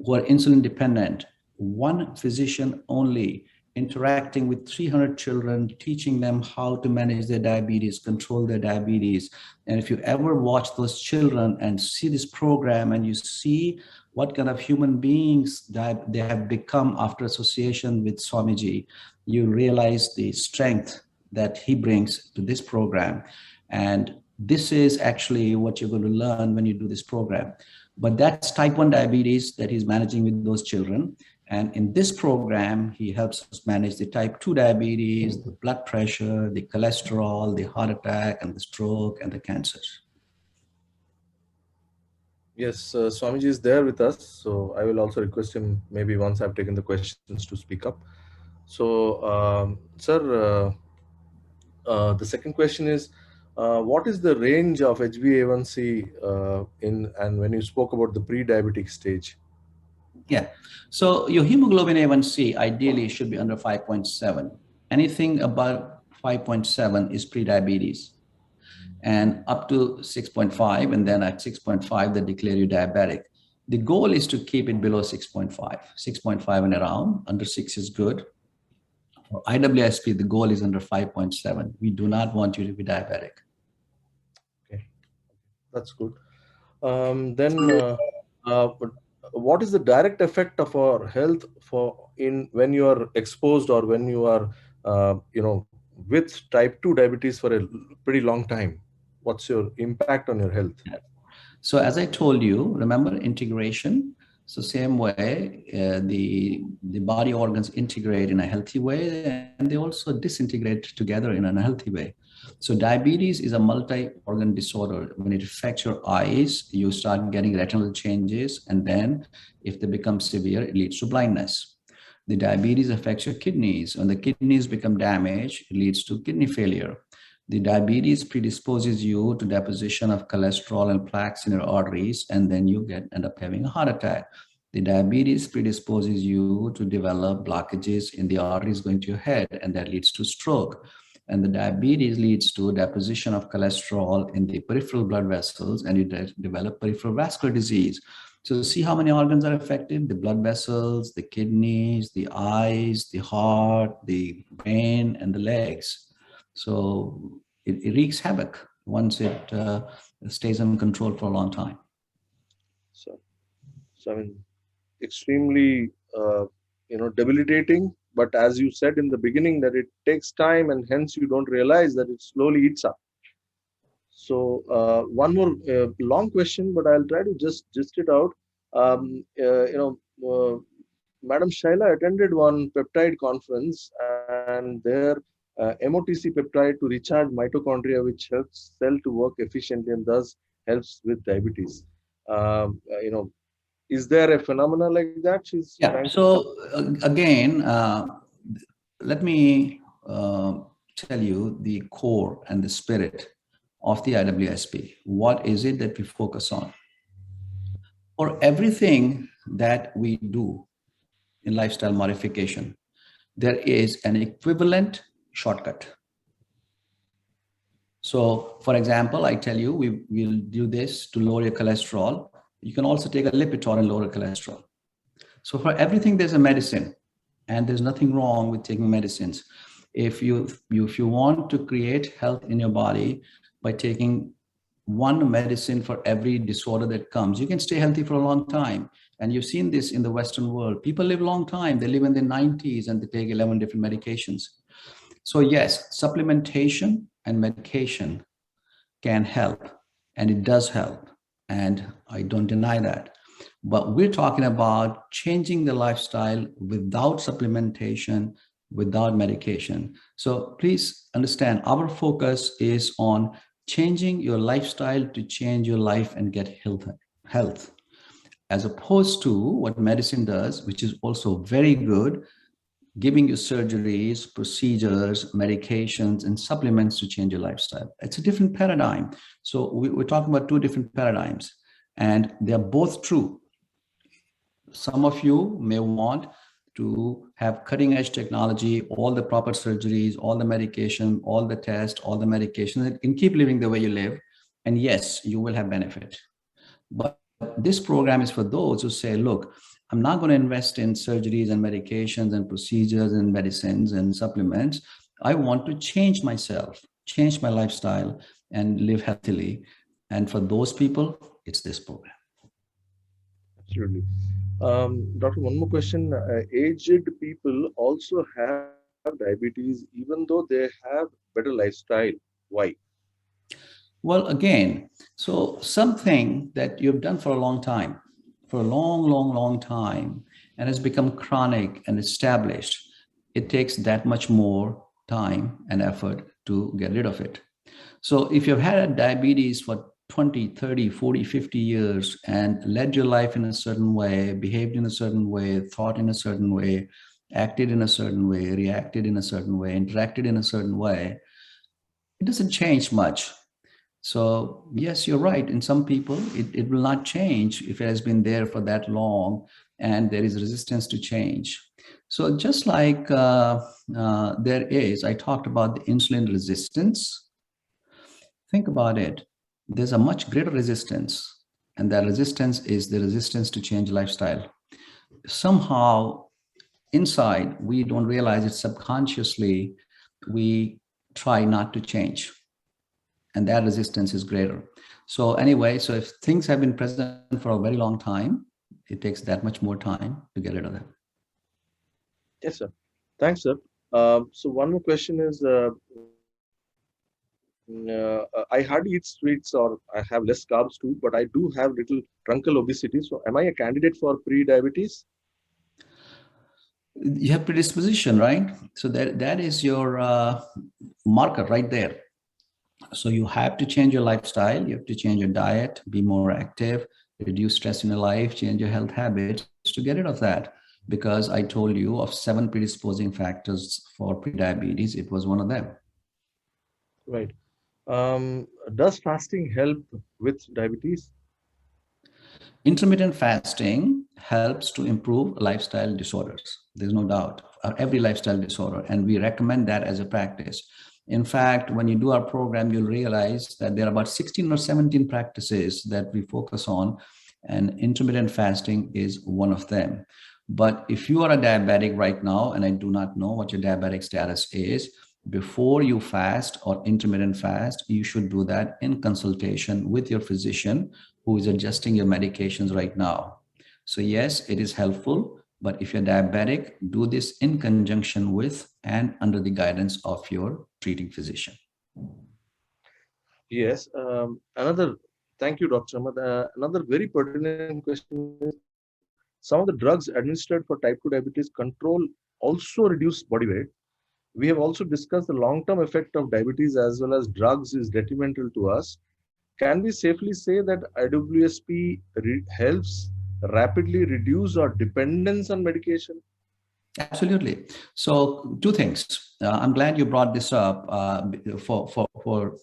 who are insulin dependent. One physician only, interacting with 300 children, teaching them how to manage their diabetes, control their diabetes. And if you ever watch those children and see this program and you see what kind of human beings that they have become after association with Swamiji, you realize the strength that he brings to this program. And this is actually what you're going to learn when you do this program. But that's type 1 diabetes that he's managing with those children. And in this program, he helps us manage the type 2 diabetes, the blood pressure, the cholesterol, the heart attack, and the stroke, and the cancers. Yes, Swamiji is there with us. So I will also request him, maybe once I've taken the questions, to speak up. So, sir, the second question is, what is the range of HbA1c and when you spoke about the pre-diabetic stage? Yeah. So your hemoglobin A1C ideally should be under 5.7. Anything above 5.7 is pre-diabetes, and up to 6.5, and then at 6.5, they declare you diabetic. The goal is to keep it below 6.5, 6.5 and around. Under 6 is good. For IWSP, the goal is under 5.7. We do not want you to be diabetic. Okay, that's good. Then, but what is the direct effect of our health when you are exposed, or when you are, with type 2 diabetes for a pretty long time? What's your impact on your health? So as I told you, remember integration. So same way, the body organs integrate in a healthy way, and they also disintegrate together in an unhealthy way. So diabetes is a multi-organ disorder. When it affects your eyes, you start getting retinal changes, and then if they become severe, it leads to blindness. The diabetes affects your kidneys. When the kidneys become damaged, it leads to kidney failure. The diabetes predisposes you to deposition of cholesterol and plaques in your arteries, and then you end up having a heart attack. The diabetes predisposes you to develop blockages in the arteries going to your head, and that leads to stroke. And the diabetes leads to deposition of cholesterol in the peripheral blood vessels, and you develop peripheral vascular disease. So see how many organs are affected: the blood vessels, the kidneys, the eyes, the heart, the brain, and the legs. So it wreaks havoc once it stays uncontrolled for a long time. So I mean, extremely, debilitating. But as you said in the beginning, that it takes time, and hence you don't realize that it slowly eats up. So one more long question, but I'll try to just gist it out. Madam Shaila attended one peptide conference, and there MOTC peptide to recharge mitochondria, which helps cell to work efficiently and thus helps with diabetes. Is there a phenomena like that she's trying to? So again, let me tell you the core and the spirit of the IWSP. What is it that we focus on? For everything that we do in lifestyle modification, there is an equivalent shortcut. So for example, I tell you, we will do this to lower your cholesterol. You can also take a Lipitor and lower cholesterol. So for everything, there's a medicine, and there's nothing wrong with taking medicines. If you want to create health in your body by taking one medicine for every disorder that comes, you can stay healthy for a long time. And you've seen this in the Western world. People live a long time. They live in their 90s and they take 11 different medications. So yes, supplementation and medication can help, and it does help. And I don't deny that. But we're talking about changing the lifestyle without supplementation, without medication. So please understand, our focus is on changing your lifestyle to change your life and get health, as opposed to what medicine does, which is also very good, giving you surgeries, procedures, medications, and supplements to change your lifestyle. It's a different paradigm. So we're talking about two different paradigms, and they're both true. Some of you may want to have cutting edge technology, all the proper surgeries, all the medication, all the tests, all the medications, and keep living the way you live. And yes, you will have benefit. But this program is for those who say, look, I'm not going to invest in surgeries and medications and procedures and medicines and supplements. I want to change myself, change my lifestyle, and live healthily. And for those people, it's this program. Absolutely. Doctor, one more question. Aged people also have diabetes, even though they have better lifestyle. Why? Well, again, so something that you've done for a long time, for a long time, and has become chronic and established, it takes that much more time and effort to get rid of it. So if you've had diabetes for 20, 30, 40, 50 years and led your life in a certain way, behaved in a certain way, thought in a certain way, acted in a certain way, reacted in a certain way, interacted in a certain way, it doesn't change much. So yes, you're right. In some people, it will not change if it has been there for that long and there is resistance to change. So just like I talked about the insulin resistance. Think about it. There's a much greater resistance, and that resistance is the resistance to change lifestyle. Somehow inside, we don't realize it subconsciously. We try not to change, and that resistance is greater. So anyway, so if things have been present for a very long time, it takes that much more time to get rid of them. Yes, sir. Thanks, sir. So one more question is, I hardly eat sweets or I have less carbs too, but I do have little truncal obesity. So am I a candidate for pre-diabetes? You have predisposition, right? So that is your marker right there. So you have to change your lifestyle, you have to change your diet, be more active, reduce stress in your life, change your health habits to get rid of that. Because I told you of 7 predisposing factors for prediabetes, it was one of them. Right. Does fasting help with diabetes? Intermittent fasting helps to improve lifestyle disorders. There's no doubt. Every lifestyle disorder, and we recommend that as a practice. In fact, when you do our program, you'll realize that there are about 16 or 17 practices that we focus on, and intermittent fasting is one of them. But if you are a diabetic right now, and I do not know what your diabetic status is, before you fast or intermittent fast, you should do that in consultation with your physician who is adjusting your medications right now. So yes, it is helpful, but if you're diabetic, do this in conjunction with and under the guidance of your treating physician. Yes. Thank you, Dr. Ahmad. Another very pertinent question is, some of the drugs administered for type 2 diabetes control also reduce body weight. We have also discussed the long-term effect of diabetes as well as drugs is detrimental to us. Can we safely say that IWSP helps rapidly reduce our dependence on medication? Absolutely. So two things. I'm glad you brought this up. For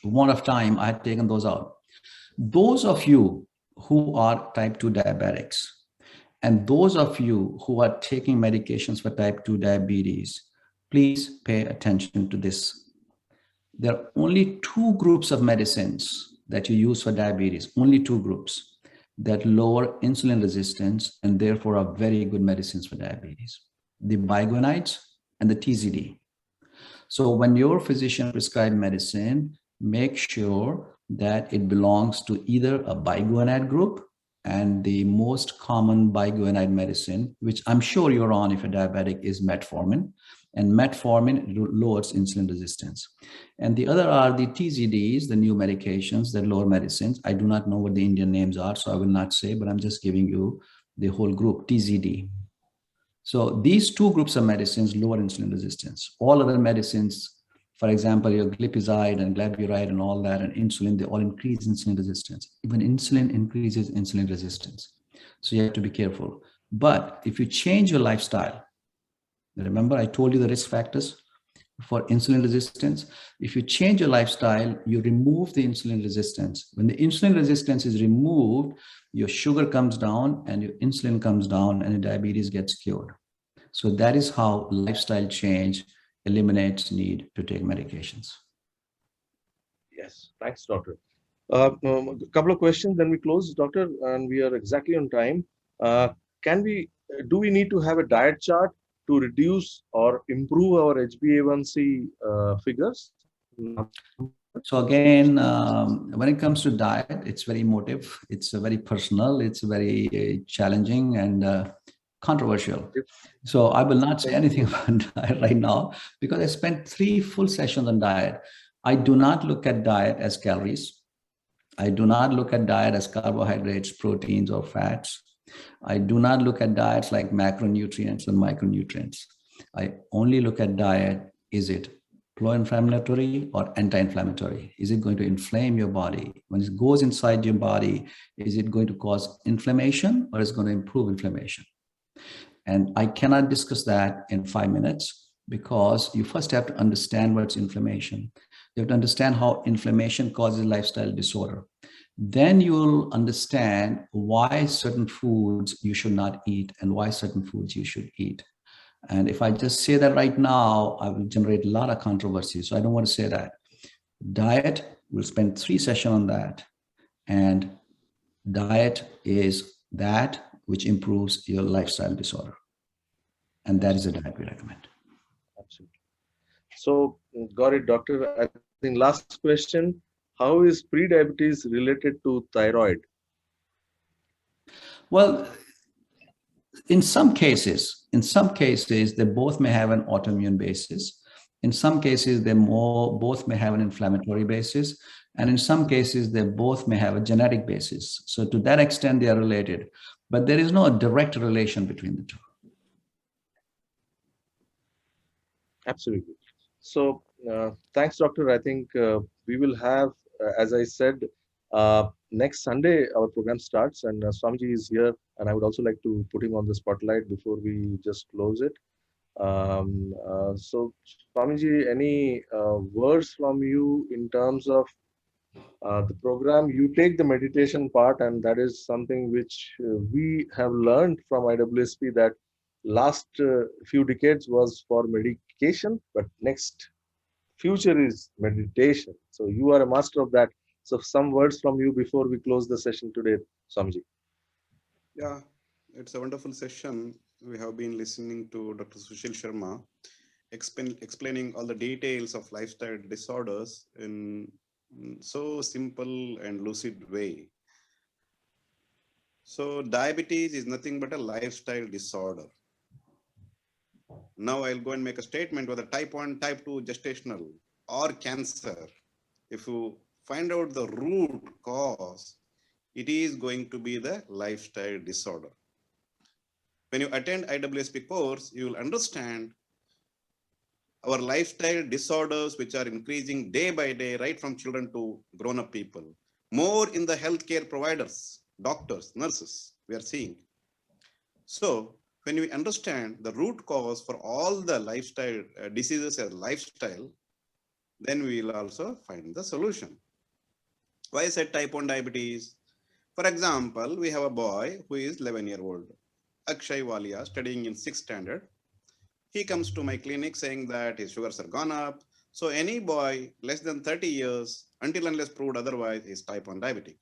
one of time, I had taken those out. Those of you who are type 2 diabetics, and those of you who are taking medications for type 2 diabetes, please pay attention to this. There are only 2 groups of medicines that you use for diabetes, only 2 groups that lower insulin resistance and therefore are very good medicines for diabetes: the biguanides and the TZD. So when your physician prescribes medicine, make sure that it belongs to either a biguanide group, and the most common biguanide medicine, which I'm sure you're on if you're diabetic, is metformin. And metformin lowers insulin resistance. And the other are the TZDs, the new medications that lower medicines. I do not know what the Indian names are, so I will not say, but I'm just giving you the whole group, TZD. So these 2 groups of medicines lower insulin resistance. All other medicines, for example, your glipizide and glyburide and all that, and insulin, they all increase insulin resistance. Even insulin increases insulin resistance. So you have to be careful. But if you change your lifestyle, remember I told you the risk factors for insulin resistance. If you change your lifestyle, you remove the insulin resistance. When the insulin resistance is removed, your sugar comes down and your insulin comes down and your diabetes gets cured. So that is how lifestyle change eliminates need to take medications. Yes, thanks, doctor. A couple of questions, then we close, doctor, and we are exactly on time. Can we, do we need to have a diet chart to reduce or improve our HbA1c figures? So again, when it comes to diet, it's very emotive, it's very personal, it's very challenging and controversial. So I will not say anything about diet right now because I spent 3 full sessions on diet. I do not look at diet as calories. I do not look at diet as carbohydrates, proteins, or fats. I do not look at diets like macronutrients and micronutrients. I only look at diet, is it pro-inflammatory or anti-inflammatory? Is it going to inflame your body? When it goes inside your body, is it going to cause inflammation or is it going to improve inflammation? And I cannot discuss that in 5 minutes because you first have to understand what's inflammation. You have to understand how inflammation causes lifestyle disorder. Then you'll understand why certain foods you should not eat and why certain foods you should eat. And if I just say that right now, I will generate a lot of controversy. So I don't want to say that. Diet, we'll spend 3 sessions on that. And diet is that which improves your lifestyle disorder. And that is the diet we recommend. Absolutely. So, got it, doctor. I think last question, how is pre-diabetes related to thyroid? Well, in some cases, they both may have an autoimmune basis. In some cases, both may have an inflammatory basis. And in some cases, they both may have a genetic basis. So to that extent, they are related. But there is no direct relation between the two. Absolutely. So, thanks, doctor. I think we will have, as I said, next Sunday our program starts, and Swamiji is here, and I would also like to put him on the spotlight before we just close it. So, Swamiji, any words from you in terms of the program? You take the meditation part, and that is something which we have learned from IWSP that last few decades was for medication, but next future is meditation. So you are a master of that. So some words from you before we close the session today, Swamiji. Yeah, it's a wonderful session. We have been listening to Dr. Susheel Sharma explaining all the details of lifestyle disorders in so simple and lucid way. So diabetes is nothing but a lifestyle disorder. Now I'll go and make a statement whether type 1, type 2, gestational or cancer. If you find out the root cause, it is going to be the lifestyle disorder. When you attend IWSP course, you will understand our lifestyle disorders, which are increasing day by day, right from children to grown-up people. More in the healthcare providers, doctors, nurses, we are seeing. So when we understand the root cause for all the lifestyle diseases as lifestyle, then we will also find the solution. Why I said type 1 diabetes? For example, we have a boy who is 11-year-old, Akshay Walia, studying in 6th standard. He comes to my clinic saying that his sugars are gone up. So any boy less than 30 years, until unless proved otherwise, is type 1 diabetic.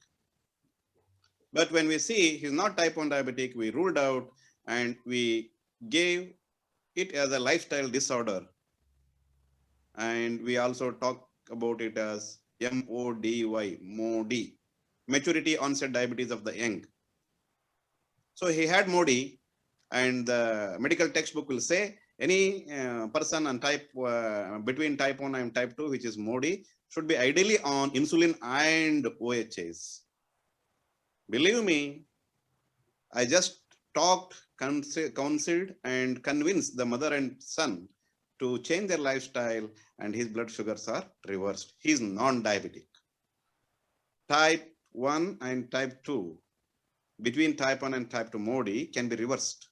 But when we see he's not type 1 diabetic, we ruled out and we gave it as a lifestyle disorder. And we also talk about it as MODY, MODY, maturity onset diabetes of the young. So he had MODY, and the medical textbook will say any person on between type 1 and type 2, which is MODY, should be ideally on insulin and OHS. Believe me, I just talked, counseled, and convinced the mother and son to change their lifestyle, and his blood sugars are reversed. He is non-diabetic. Type 1 and type 2, between type 1 and type 2 MODY can be reversed.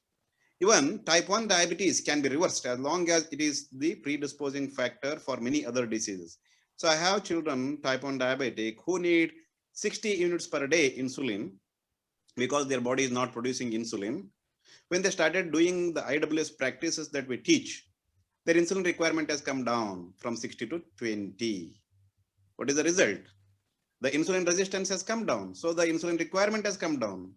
Even type 1 diabetes can be reversed as long as it is the predisposing factor for many other diseases. So I have children, type 1 diabetic, who need 60 units per day insulin because their body is not producing insulin. When they started doing the IWS practices that we teach, their insulin requirement has come down from 60 to 20. What is the result? The insulin resistance has come down. So the insulin requirement has come down.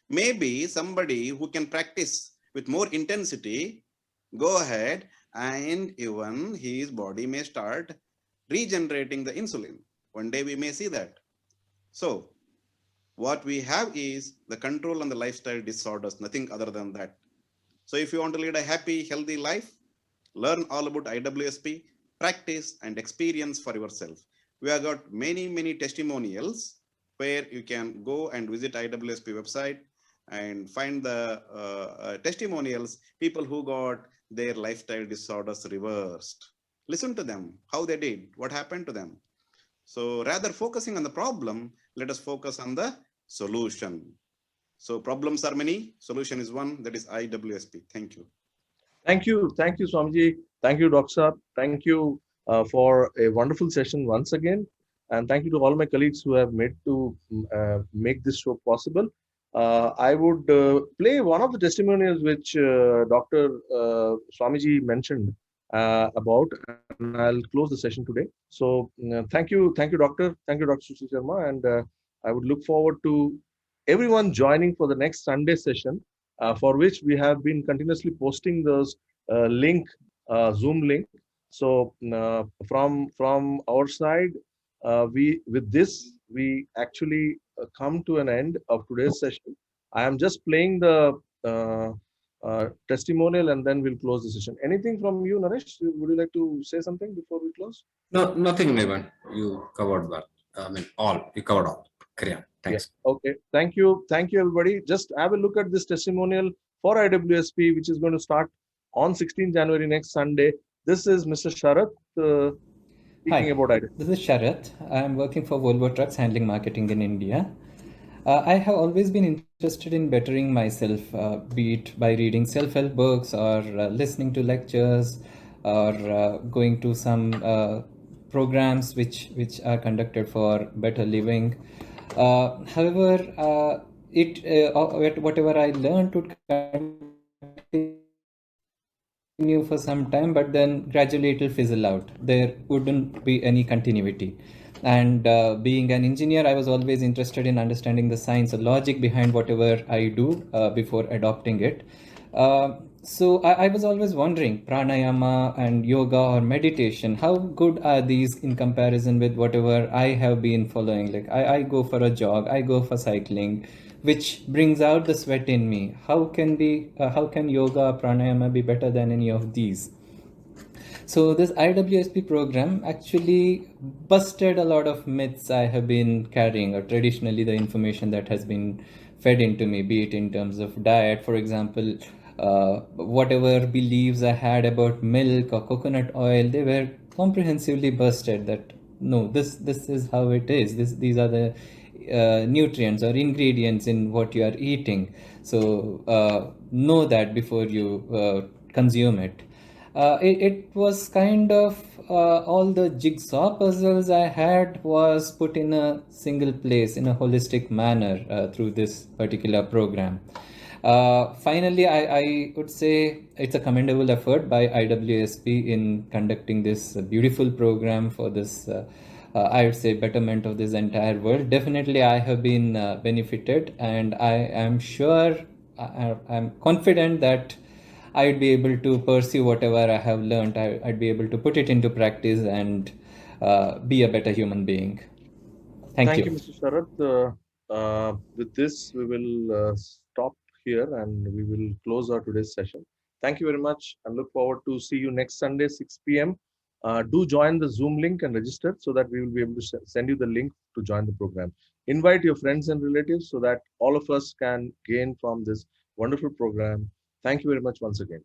Maybe somebody who can practice with more intensity, go ahead and even his body may start regenerating the insulin. One day we may see that. So what we have is the control on the lifestyle disorders, nothing other than that. So if you want to lead a happy, healthy life, learn all about IWSP, practice and experience for yourself. We have got many, many testimonials where you can go and visit IWSP website and find the testimonials, people who got their lifestyle disorders reversed. Listen to them, how they did, what happened to them. So rather focusing on the problem, let us focus on the solution. So problems are many, solution is one, that is IWSP. Thank you. Thank you, Swamiji. Thank you, Dr. Saab. Thank you for a wonderful session once again. And thank you to all my colleagues who have made this show possible. I would play one of the testimonials which Dr. Swamiji mentioned about, and I'll close the session today. So thank you, Doctor. Thank you, Dr. Susheel Sharma, and I would look forward to everyone joining for the next Sunday session, for which we have been continuously posting those Zoom link. So from our side, we with this we actually come to an end of today's session. I am just playing the testimonial, and then we'll close the session. Anything from you, Naresh? Would you like to say something before we close? No, nothing, Nevan. You covered that. I mean, all. You covered all. Carry on. Thanks. Yeah. Okay. Thank you. Thank you, everybody. Just have a look at this testimonial for IWSP, which is going to start on 16 January next Sunday. This is Mr. Sharath speaking about IWSP. This is Sharath. I am working for Volvo Trucks handling marketing in India. I have always been interested in bettering myself, be it by reading self-help books or listening to lectures or going to some programs which are conducted for better living. However, whatever I learned would continue for some time, but then gradually it will fizzle out. There wouldn't be any continuity. And being an engineer, I was always interested in understanding the science or logic behind whatever I do before adopting it. So I was always wondering, pranayama and yoga or meditation, how good are these in comparison with whatever I have been following? Like I go for a jog, I go for cycling, which brings out the sweat in me. How can yoga, pranayama be better than any of these? So this IWSP program actually busted a lot of myths I have been carrying, or traditionally the information that has been fed into me, be it in terms of diet, for example, whatever beliefs I had about milk or coconut oil, they were comprehensively busted that no, this is how it is. These are the nutrients or ingredients in what you are eating. So know that before you consume it. It was kind of all the jigsaw puzzles I had was put in a single place in a holistic manner through this particular program. Finally, I would say it's a commendable effort by IWSP in conducting this beautiful program for this, I would say, betterment of this entire world. Definitely, I have been benefited, and I am sure, I'm confident that I would be able to pursue whatever I have learned. I'd be able to put it into practice and be a better human being. Thank you. Mr. Sharath. With this, we will stop here and we will close our today's session. Thank you very much, and look forward to see you next Sunday, 6 p.m. Do join the Zoom link and register so that we will be able to send you the link to join the program. Invite your friends and relatives so that all of us can gain from this wonderful program. Thank you very much once again.